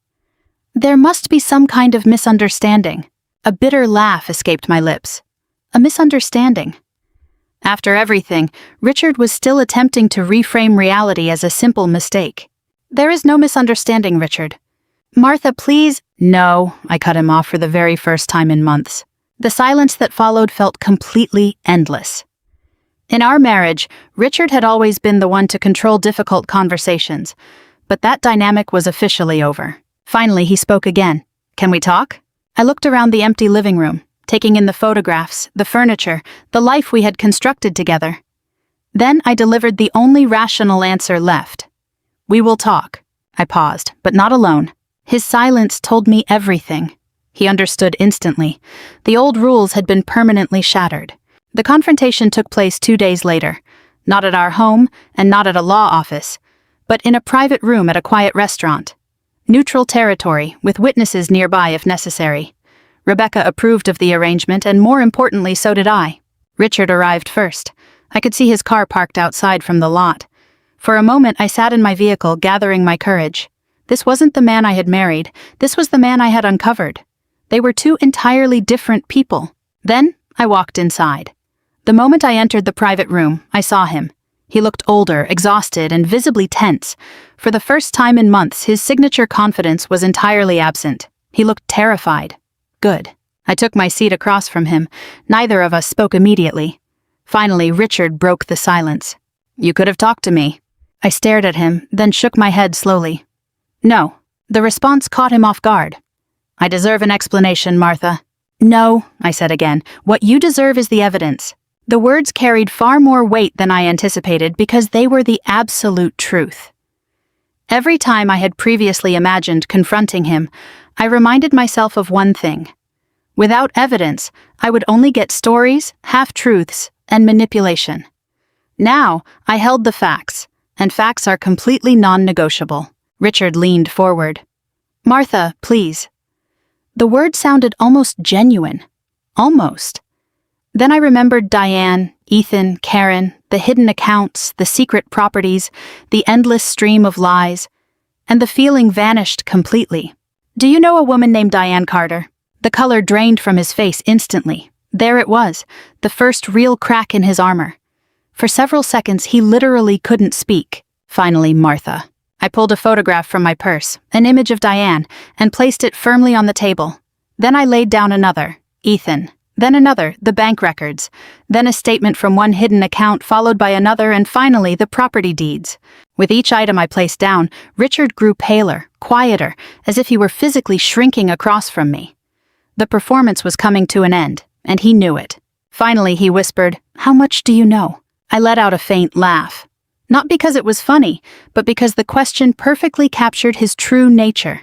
"There must be some kind of misunderstanding." A bitter laugh escaped my lips. A misunderstanding. After everything, Richard was still attempting to reframe reality as a simple mistake. "There is no misunderstanding, Richard." "Martha, please." "No," I cut him off for the very first time in months. The silence that followed felt completely endless. In our marriage, Richard had always been the one to control difficult conversations, but that dynamic was officially over. Finally, he spoke again. "Can we talk?" I looked around the empty living room, taking in the photographs, the furniture, the life we had constructed together. Then I delivered the only rational answer left. "We will talk." I paused, but not alone. His silence told me everything. He understood instantly. The old rules had been permanently shattered. The confrontation took place 2 days later, not at our home and not at a law office, but in a private room at a quiet restaurant. Neutral territory, with witnesses nearby if necessary. Rebecca approved of the arrangement, and more importantly, so did I. Richard arrived first. I could see his car parked outside from the lot. For a moment, I sat in my vehicle, gathering my courage. This wasn't the man I had married. This was the man I had uncovered. They were two entirely different people. Then I walked inside. The moment I entered the private room, I saw him. He looked older, exhausted, and visibly tense. For the first time in months, his signature confidence was entirely absent. He looked terrified. Good. I took my seat across from him. Neither of us spoke immediately. Finally, Richard broke the silence. "You could have talked to me." I stared at him, then shook my head slowly. "No." The response caught him off guard. "I deserve an explanation, Martha." "No," I said again. "What you deserve is the evidence." The words carried far more weight than I anticipated because they were the absolute truth. Every time I had previously imagined confronting him, I reminded myself of one thing. Without evidence, I would only get stories, half-truths, and manipulation. Now, I held the facts, and facts are completely non-negotiable. Richard leaned forward. "Martha, please." The word sounded almost genuine. Almost. Then I remembered Diane, Ethan, Karen, the hidden accounts, the secret properties, the endless stream of lies, and the feeling vanished completely. "Do you know a woman named Diane Carter?" The color drained from his face instantly. There it was, the first real crack in his armor. For several seconds, he literally couldn't speak. Finally, "Martha." I pulled a photograph from my purse, an image of Diane, and placed it firmly on the table. Then I laid down another, Ethan. Then another, the bank records. Then a statement from one hidden account, followed by another, and finally the property deeds. With each item I placed down, Richard grew paler, quieter, as if he were physically shrinking across from me. The performance was coming to an end, and he knew it. Finally, he whispered, "How much do you know?" I let out a faint laugh. Not because it was funny, but because the question perfectly captured his true nature.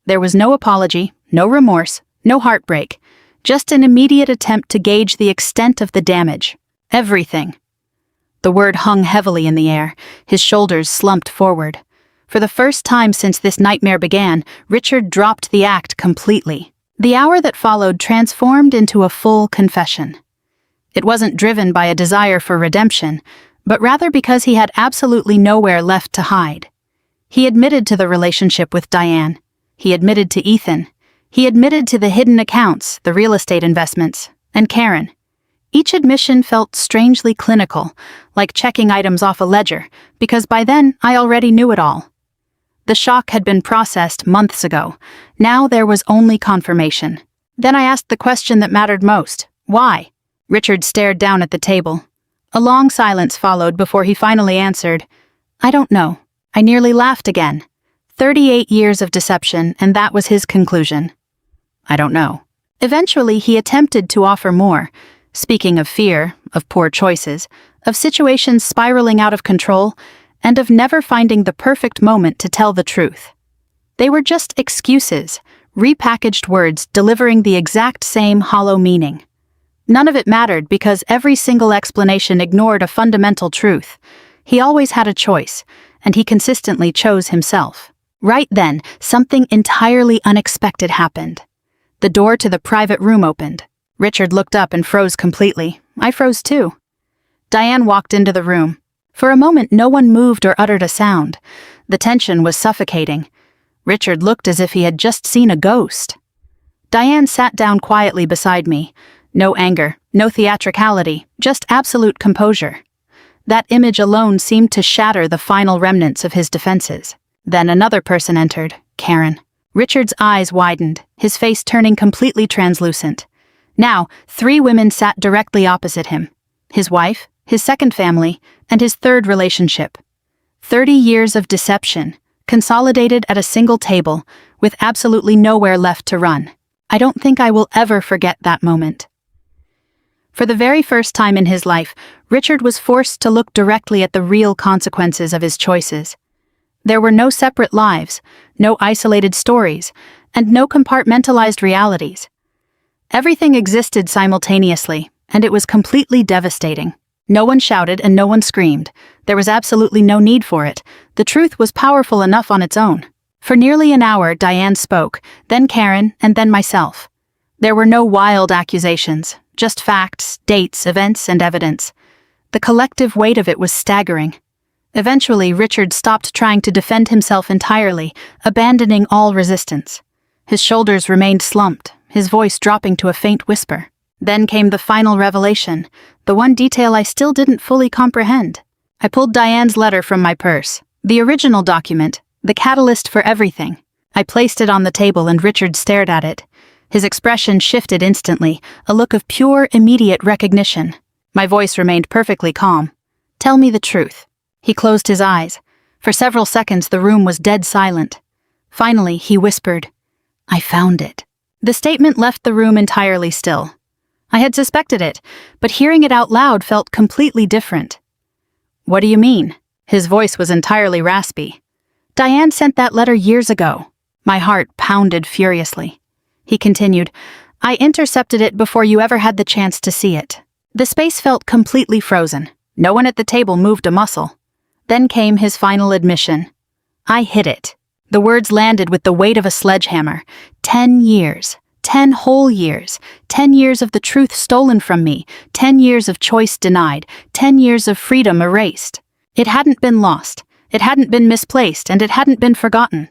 There was no apology, no remorse, no heartbreak. Just an immediate attempt to gauge the extent of the damage. Everything. The word hung heavily in the air. His shoulders slumped forward. For the first time since this nightmare began, Richard dropped the act completely. The hour that followed transformed into a full confession. It wasn't driven by a desire for redemption, but rather because he had absolutely nowhere left to hide. He admitted to the relationship with Diane. He admitted to Ethan. He admitted to the hidden accounts, the real estate investments, and Karen. Each admission felt strangely clinical, like checking items off a ledger, because by then I already knew it all. The shock had been processed months ago. Now there was only confirmation. Then I asked the question that mattered most. Why? Richard stared down at the table. A long silence followed before he finally answered, "I don't know." I nearly laughed again. 38 years of deception, and that was his conclusion. "I don't know." Eventually, he attempted to offer more, speaking of fear, of poor choices, of situations spiraling out of control, and of never finding the perfect moment to tell the truth. They were just excuses, repackaged words delivering the exact same hollow meaning. None of it mattered because every single explanation ignored a fundamental truth. He always had a choice, and he consistently chose himself. Right then, something entirely unexpected happened. The door to the private room opened. Richard looked up and froze completely. I froze too. Diane walked into the room. For a moment, no one moved or uttered a sound. The tension was suffocating. Richard looked as if he had just seen a ghost. Diane sat down quietly beside me. No anger, no theatricality, just absolute composure. That image alone seemed to shatter the final remnants of his defenses. Then another person entered, Karen. Richard's eyes widened, his face turning completely translucent. Now, 3 women sat directly opposite him. His wife, his second family, and his third relationship. 30 years of deception, consolidated at a single table, with absolutely nowhere left to run. I don't think I will ever forget that moment. For the very first time in his life, Richard was forced to look directly at the real consequences of his choices. There were no separate lives, no isolated stories, and no compartmentalized realities. Everything existed simultaneously, and it was completely devastating. No one shouted and no one screamed. There was absolutely no need for it. The truth was powerful enough on its own. For nearly an hour, Diane spoke, then Karen, and then myself. There were no wild accusations, just facts, dates, events, and evidence. The collective weight of it was staggering. Eventually, Richard stopped trying to defend himself entirely, abandoning all resistance. His shoulders remained slumped, his voice dropping to a faint whisper. Then came the final revelation, the one detail I still didn't fully comprehend. I pulled Diane's letter from my purse, the original document, the catalyst for everything. I placed it on the table and Richard stared at it. His expression shifted instantly, a look of pure, immediate recognition. My voice remained perfectly calm. "Tell me the truth." He closed his eyes. For several seconds the room was dead silent. Finally, he whispered, "I found it." The statement left the room entirely still. I had suspected it, but hearing it out loud felt completely different. "What do you mean?" His voice was entirely raspy. "Diane sent that letter years ago." My heart pounded furiously. He continued, "I intercepted it before you ever had the chance to see it." The space felt completely frozen. No one at the table moved a muscle. Then came his final admission. "I hid it." The words landed with the weight of a sledgehammer. 10 years. 10 whole years. 10 years of the truth stolen from me. 10 years of choice denied. 10 years of freedom erased. It hadn't been lost. It hadn't been misplaced, and it hadn't been forgotten.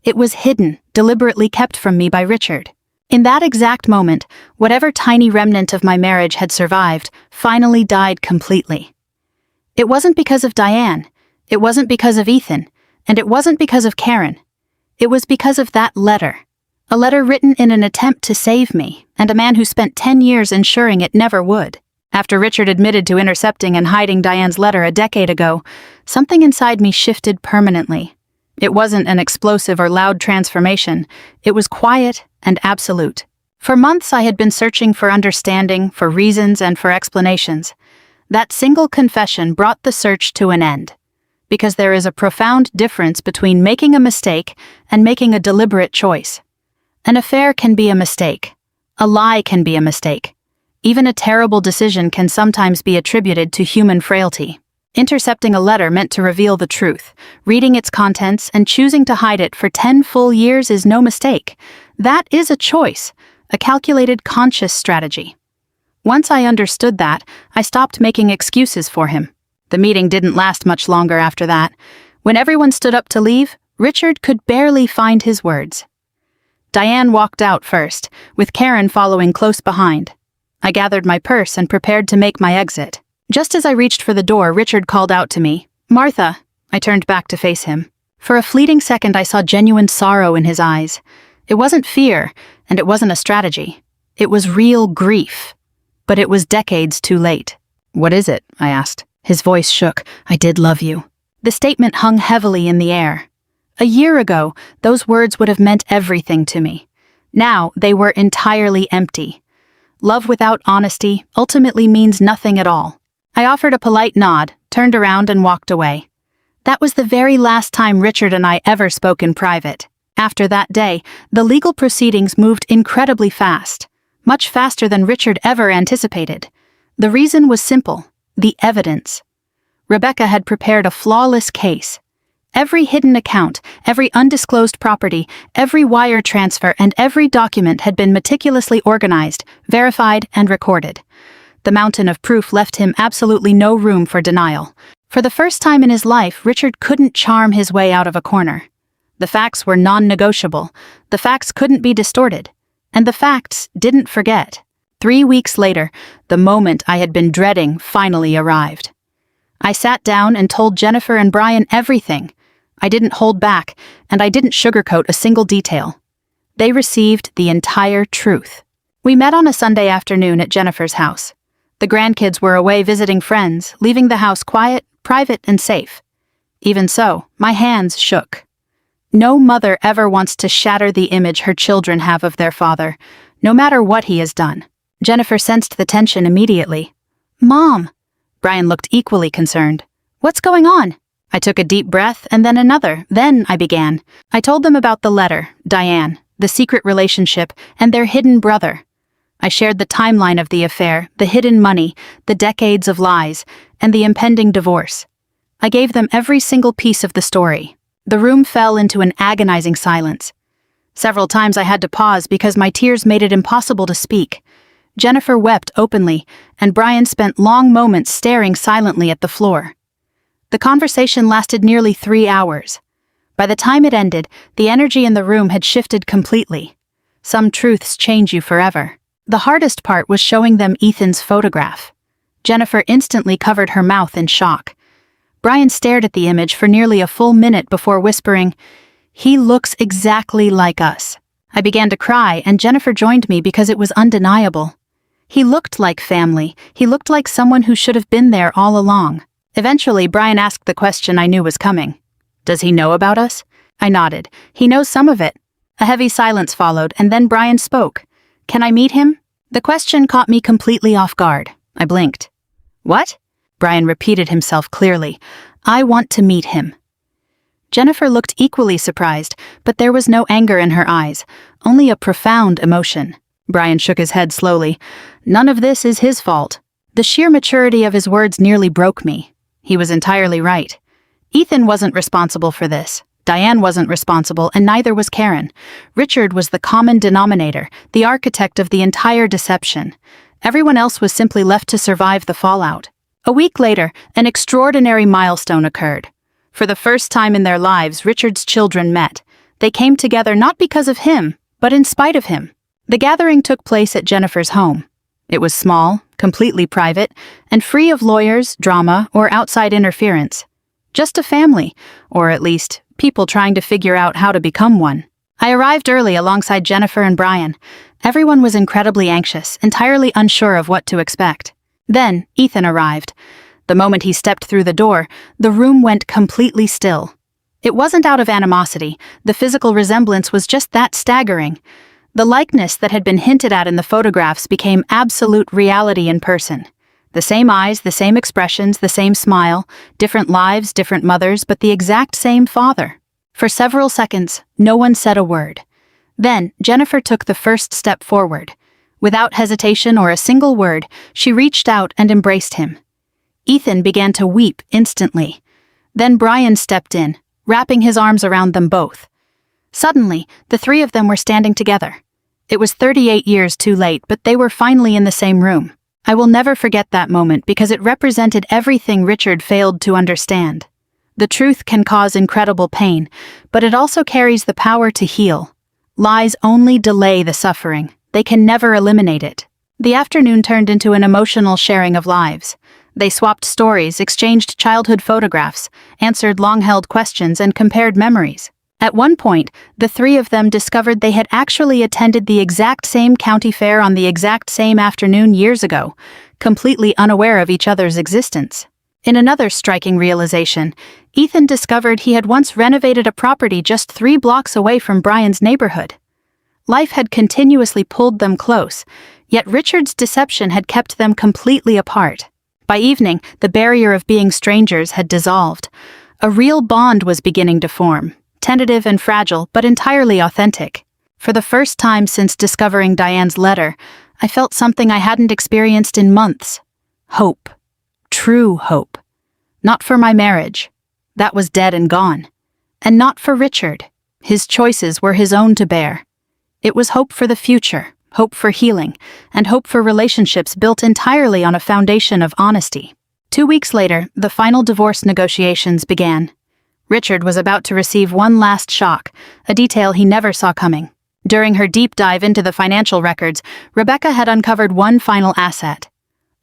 It was hidden, deliberately kept from me by Richard. In that exact moment, whatever tiny remnant of my marriage had survived finally died completely. It wasn't because of Diane. It wasn't because of Ethan. And it wasn't because of Karen. It was because of that letter. A letter written in an attempt to save me, and a man who spent 10 years ensuring it never would. After Richard admitted to intercepting and hiding Diane's letter a decade ago, something inside me shifted permanently. It wasn't an explosive or loud transformation. It was quiet and absolute. For months I had been searching for understanding, for reasons, and for explanations. That single confession brought the search to an end. Because there is a profound difference between making a mistake and making a deliberate choice. An affair can be a mistake. A lie can be a mistake. Even a terrible decision can sometimes be attributed to human frailty. Intercepting a letter meant to reveal the truth, reading its contents and choosing to hide it for 10 full years is no mistake. That is a choice, a calculated, conscious strategy. Once I understood that, I stopped making excuses for him. The meeting didn't last much longer after that. When everyone stood up to leave, Richard could barely find his words. Diane walked out first, with Karen following close behind. I gathered my purse and prepared to make my exit. Just as I reached for the door, Richard called out to me, "Martha." I turned back to face him. For a fleeting second, I saw genuine sorrow in his eyes. It wasn't fear, and it wasn't a strategy. It was real grief. But it was decades too late. "What is it?" I asked. His voice shook. "I did love you." The statement hung heavily in the air. A year ago, those words would have meant everything to me. Now, they were entirely empty. Love without honesty ultimately means nothing at all. I offered a polite nod, turned around and walked away. That was the very last time Richard and I ever spoke in private. After that day, the legal proceedings moved incredibly fast, much faster than Richard ever anticipated. The reason was simple. The evidence. Rebecca had prepared a flawless case. Every hidden account, every undisclosed property, every wire transfer, and every document had been meticulously organized, verified, and recorded. The mountain of proof left him absolutely no room for denial. For the first time in his life, Richard couldn't charm his way out of a corner. The facts were non-negotiable. The facts couldn't be distorted. And the facts didn't forget. 3 weeks later, the moment I had been dreading finally arrived. I sat down and told Jennifer and Brian everything. I didn't hold back, and I didn't sugarcoat a single detail. They received the entire truth. We met on a Sunday afternoon at Jennifer's house. The grandkids were away visiting friends, leaving the house quiet, private, and safe. Even so, my hands shook. No mother ever wants to shatter the image her children have of their father, no matter what he has done. Jennifer sensed the tension immediately. "Mom!" Brian looked equally concerned. "What's going on?" I took a deep breath and then another. Then I began. I told them about the letter, Diane, the secret relationship, and their hidden brother. I shared the timeline of the affair, the hidden money, the decades of lies, and the impending divorce. I gave them every single piece of the story. The room fell into an agonizing silence. Several times I had to pause because my tears made it impossible to speak. Jennifer wept openly, and Brian spent long moments staring silently at the floor. The conversation lasted nearly 3 hours. By the time it ended, the energy in the room had shifted completely. Some truths change you forever. The hardest part was showing them Ethan's photograph. Jennifer instantly covered her mouth in shock. Brian stared at the image for nearly a full minute before whispering, "He looks exactly like us." I began to cry, and Jennifer joined me because it was undeniable. He looked like family. He looked like someone who should have been there all along. Eventually, Brian asked the question I knew was coming. "Does he know about us?" I nodded. "He knows some of it." A heavy silence followed, and then Brian spoke. "Can I meet him?" The question caught me completely off guard. I blinked. "What?" Brian repeated himself clearly. "I want to meet him." Jennifer looked equally surprised, but there was no anger in her eyes, only a profound emotion. Brian shook his head slowly. "None of this is his fault." The sheer maturity of his words nearly broke me. He was entirely right. Ethan wasn't responsible for this. Diane wasn't responsible, and neither was Karen. Richard was the common denominator, the architect of the entire deception. Everyone else was simply left to survive the fallout. A week later, an extraordinary milestone occurred. For the first time in their lives, Richard's children met. They came together not because of him, but in spite of him. The gathering took place at Jennifer's home. It was small, completely private, and free of lawyers, drama, or outside interference. Just a family, or at least, people trying to figure out how to become one. I arrived early alongside Jennifer and Brian. Everyone was incredibly anxious, entirely unsure of what to expect. Then, Ethan arrived. The moment he stepped through the door, the room went completely still. It wasn't out of animosity. The physical resemblance was just that staggering. The likeness that had been hinted at in the photographs became absolute reality in person. The same eyes, the same expressions, the same smile, different lives, different mothers, but the exact same father. For several seconds, no one said a word. Then, Jennifer took the first step forward. Without hesitation or a single word, she reached out and embraced him. Ethan began to weep instantly. Then Brian stepped in, wrapping his arms around them both. Suddenly, the three of them were standing together. It was 38 years too late, but they were finally in the same room. I will never forget that moment because it represented everything Richard failed to understand. The truth can cause incredible pain, but it also carries the power to heal. Lies only delay the suffering. They can never eliminate it. The afternoon turned into an emotional sharing of lives. They swapped stories, exchanged childhood photographs, answered long-held questions, and compared memories. At one point, the three of them discovered they had actually attended the exact same county fair on the exact same afternoon years ago, completely unaware of each other's existence. In another striking realization, Ethan discovered he had once renovated a property just 3 blocks away from Brian's neighborhood. Life had continuously pulled them close, yet Richard's deception had kept them completely apart. By evening, the barrier of being strangers had dissolved. A real bond was beginning to form. Tentative and fragile, but entirely authentic. For the first time since discovering Diane's letter, I felt something I hadn't experienced in months. Hope. True hope. Not for my marriage. That was dead and gone. And not for Richard. His choices were his own to bear. It was hope for the future, hope for healing, and hope for relationships built entirely on a foundation of honesty. 2 weeks later, the final divorce negotiations began. Richard was about to receive one last shock, a detail he never saw coming. During her deep dive into the financial records, Rebecca had uncovered one final asset.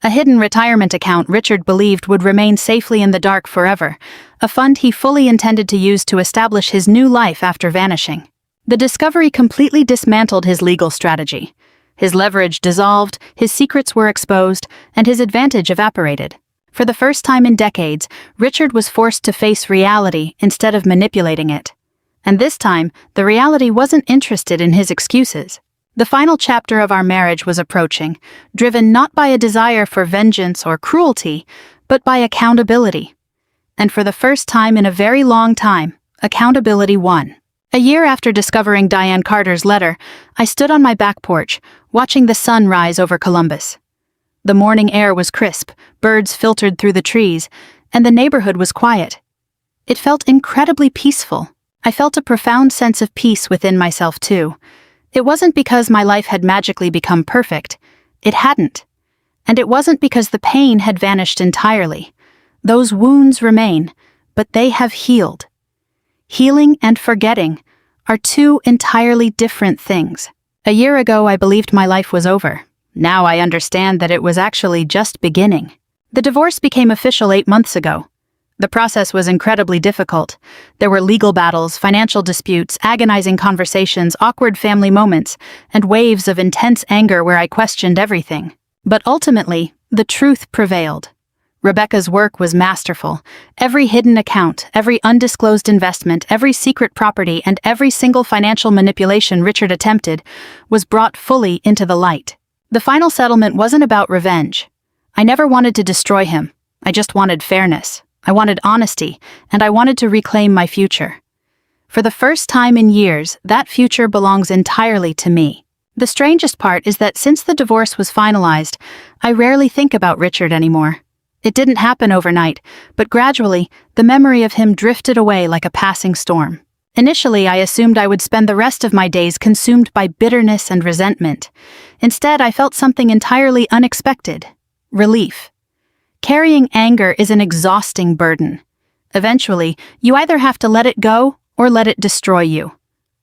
A hidden retirement account Richard believed would remain safely in the dark forever, a fund he fully intended to use to establish his new life after vanishing. The discovery completely dismantled his legal strategy. His leverage dissolved, his secrets were exposed, and his advantage evaporated. For the first time in decades, Richard was forced to face reality instead of manipulating it. And this time, the reality wasn't interested in his excuses. The final chapter of our marriage was approaching, driven not by a desire for vengeance or cruelty, but by accountability. And for the first time in a very long time, accountability won. A year after discovering Diane Carter's letter, I stood on my back porch, watching the sun rise over Columbus. The morning air was crisp, birds filtered through the trees, and the neighborhood was quiet. It felt incredibly peaceful. I felt a profound sense of peace within myself, too. It wasn't because my life had magically become perfect. It hadn't. And it wasn't because the pain had vanished entirely. Those wounds remain, but they have healed. Healing and forgetting are two entirely different things. A year ago, I believed my life was over. Now I understand that it was actually just beginning. The divorce became official 8 months ago. The process was incredibly difficult. There were legal battles, financial disputes, agonizing conversations, awkward family moments, and waves of intense anger where I questioned everything. But ultimately, the truth prevailed. Rebecca's work was masterful. Every hidden account, every undisclosed investment, every secret property, and every single financial manipulation Richard attempted was brought fully into the light. The final settlement wasn't about revenge. I never wanted to destroy him. I just wanted fairness. I wanted honesty, and I wanted to reclaim my future. For the first time in years, that future belongs entirely to me. The strangest part is that since the divorce was finalized, I rarely think about Richard anymore. It didn't happen overnight, but gradually, the memory of him drifted away like a passing storm. Initially, I assumed I would spend the rest of my days consumed by bitterness and resentment. Instead, I felt something entirely unexpected: relief. Carrying anger is an exhausting burden. Eventually, you either have to let it go or let it destroy you.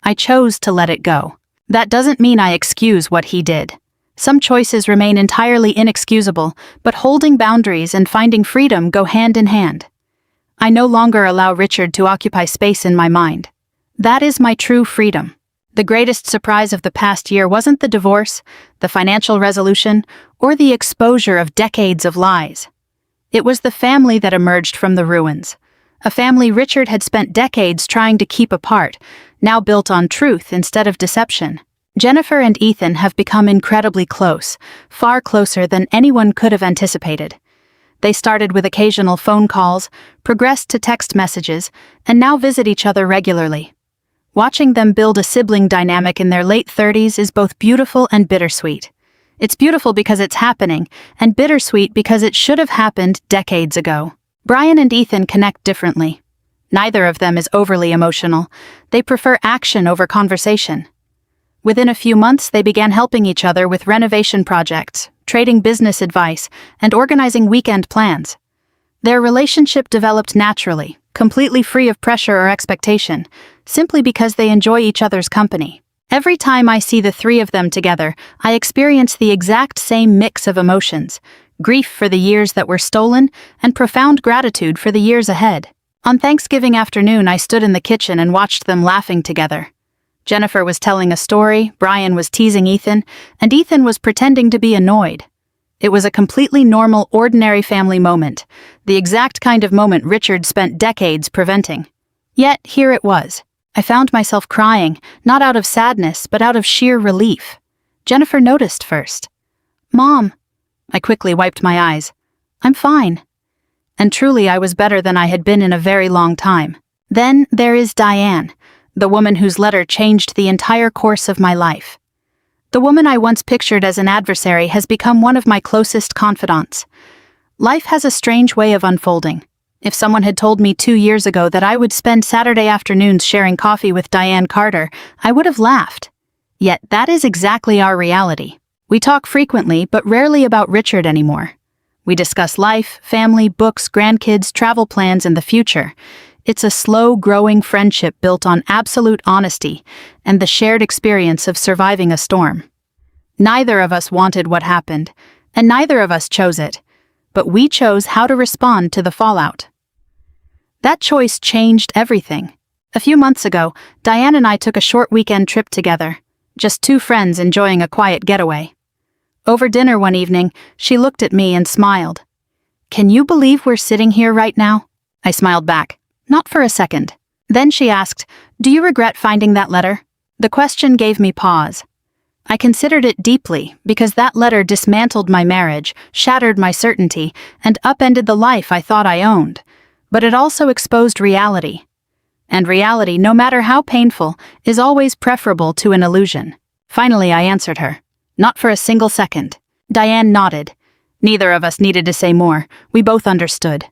I chose to let it go. That doesn't mean I excuse what he did. Some choices remain entirely inexcusable, but holding boundaries and finding freedom go hand in hand. I no longer allow Richard to occupy space in my mind. That is my true freedom. The greatest surprise of the past year wasn't the divorce, the financial resolution, or the exposure of decades of lies. It was the family that emerged from the ruins. A family Richard had spent decades trying to keep apart, now built on truth instead of deception. Jennifer and Ethan have become incredibly close, far closer than anyone could have anticipated. They started with occasional phone calls, progressed to text messages, and now visit each other regularly. Watching them build a sibling dynamic in their late 30s is both beautiful and bittersweet. It's beautiful because it's happening, and bittersweet because it should have happened decades ago. Brian and Ethan connect differently. Neither of them is overly emotional. They prefer action over conversation. Within a few months, they began helping each other with renovation projects, trading business advice, and organizing weekend plans. Their relationship developed naturally, completely free of pressure or expectation, simply because they enjoy each other's company. Every time I see the three of them together, I experience the exact same mix of emotions: grief for the years that were stolen, and profound gratitude for the years ahead. On Thanksgiving afternoon, I stood in the kitchen and watched them laughing together. Jennifer was telling a story, Brian was teasing Ethan, and Ethan was pretending to be annoyed. It was a completely normal, ordinary family moment, the exact kind of moment Richard spent decades preventing. Yet, here it was. I found myself crying, not out of sadness, but out of sheer relief. Jennifer noticed first. "Mom." I quickly wiped my eyes. "I'm fine." And truly, I was better than I had been in a very long time. Then there is Diane, the woman whose letter changed the entire course of my life. The woman I once pictured as an adversary has become one of my closest confidants. Life has a strange way of unfolding. If someone had told me 2 years ago that I would spend Saturday afternoons sharing coffee with Diane Carter, I would have laughed. Yet that is exactly our reality. We talk frequently, but rarely about Richard anymore. We discuss life, family, books, grandkids, travel plans, and the future. It's a slow-growing friendship built on absolute honesty and the shared experience of surviving a storm. Neither of us wanted what happened, and neither of us chose it, but we chose how to respond to the fallout. That choice changed everything. A few months ago, Diane and I took a short weekend trip together. just two friends enjoying a quiet getaway. Over dinner one evening, she looked at me and smiled. "Can you believe we're sitting here right now?" I smiled back, not for a second. Then she asked, "Do you regret finding that letter?" The question gave me pause. I considered it deeply because that letter dismantled my marriage, shattered my certainty, and upended the life I thought I owned. But it also exposed reality. And reality, no matter how painful, is always preferable to an illusion. Finally, I answered her. Not for a single second. Diane nodded. Neither of us needed to say more. We both understood.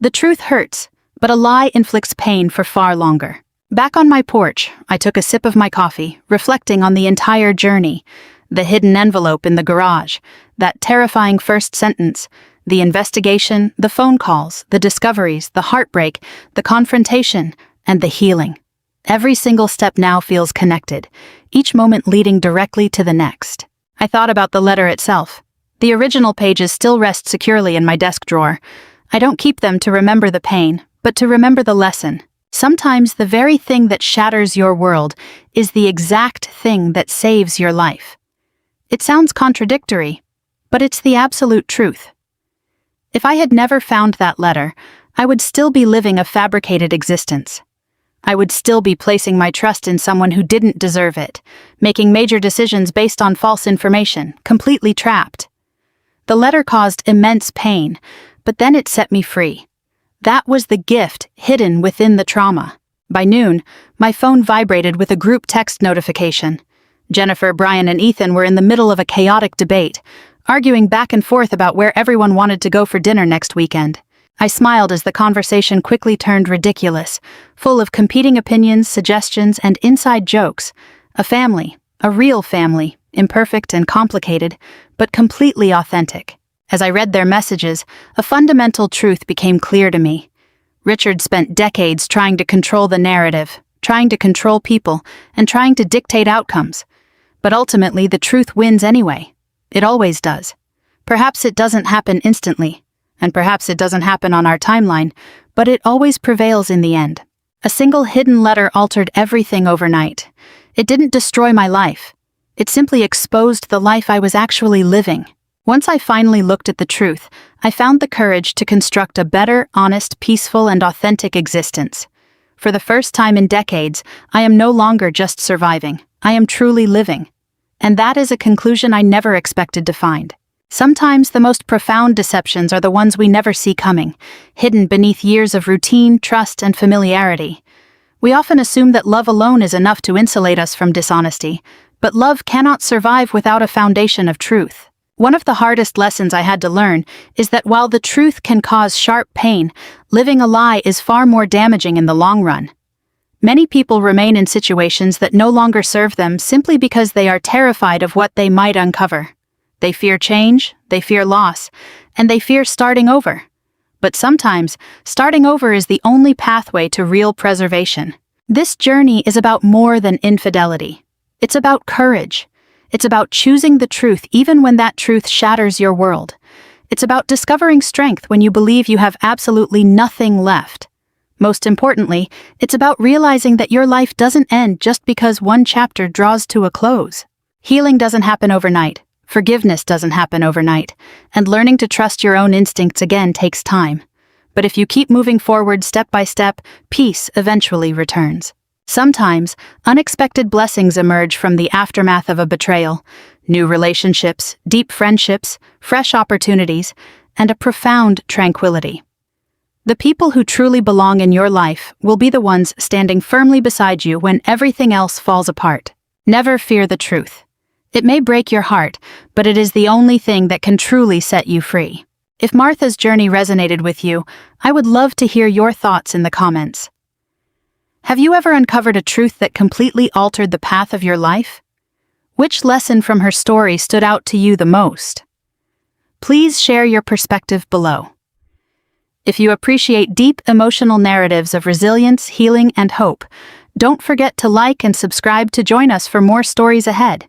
The truth hurts, but a lie inflicts pain for far longer. Back on my porch, I took a sip of my coffee, reflecting on the entire journey. The hidden envelope in the garage, that terrifying first sentence, the investigation, the phone calls, the discoveries, the heartbreak, the confrontation, and the healing. Every single step now feels connected, each moment leading directly to the next. I thought about the letter itself. The original pages still rest securely in my desk drawer. I don't keep them to remember the pain, but to remember the lesson. Sometimes the very thing that shatters your world is the exact thing that saves your life. It sounds contradictory, but it's the absolute truth. If I had never found that letter, I would still be living a fabricated existence. I would still be placing my trust in someone who didn't deserve it, making major decisions based on false information, completely trapped. The letter caused immense pain, but then it set me free. That was the gift hidden within the trauma. By noon, my phone vibrated with a group text notification. Jennifer, Brian, and Ethan were in the middle of a chaotic debate, arguing back and forth about where everyone wanted to go for dinner next weekend. I smiled as the conversation quickly turned ridiculous, full of competing opinions, suggestions, and inside jokes. A family, a real family, imperfect and complicated, but completely authentic. As I read their messages, a fundamental truth became clear to me. Richard spent decades trying to control the narrative, trying to control people, and trying to dictate outcomes. But ultimately, the truth wins anyway. It always does. Perhaps it doesn't happen instantly, and perhaps it doesn't happen on our timeline, but it always prevails in the end. A single hidden letter altered everything overnight. It didn't destroy my life. It simply exposed the life I was actually living. Once I finally looked at the truth, I found the courage to construct a better, honest, peaceful, and authentic existence. For the first time in decades, I am no longer just surviving. I am truly living. And that is a conclusion I never expected to find. Sometimes the most profound deceptions are the ones we never see coming, hidden beneath years of routine, trust, and familiarity. We often assume that love alone is enough to insulate us from dishonesty, but love cannot survive without a foundation of truth. One of the hardest lessons I had to learn is that while the truth can cause sharp pain, living a lie is far more damaging in the long run. Many people remain in situations that no longer serve them simply because they are terrified of what they might uncover. They fear change, they fear loss, and they fear starting over. But sometimes, starting over is the only pathway to real preservation. This journey is about more than infidelity. It's about courage. It's about choosing the truth even when that truth shatters your world. It's about discovering strength when you believe you have absolutely nothing left. Most importantly, it's about realizing that your life doesn't end just because one chapter draws to a close. Healing doesn't happen overnight. Forgiveness doesn't happen overnight. And learning to trust your own instincts again takes time. But if you keep moving forward step by step, peace eventually returns. Sometimes, unexpected blessings emerge from the aftermath of a betrayal. New relationships, deep friendships, fresh opportunities, and a profound tranquility. The people who truly belong in your life will be the ones standing firmly beside you when everything else falls apart. Never fear the truth. It may break your heart, but it is the only thing that can truly set you free. If Martha's journey resonated with you, I would love to hear your thoughts in the comments. Have you ever uncovered a truth that completely altered the path of your life? Which lesson from her story stood out to you the most? Please share your perspective below. If you appreciate deep emotional narratives of resilience, healing, and hope, don't forget to like and subscribe to join us for more stories ahead.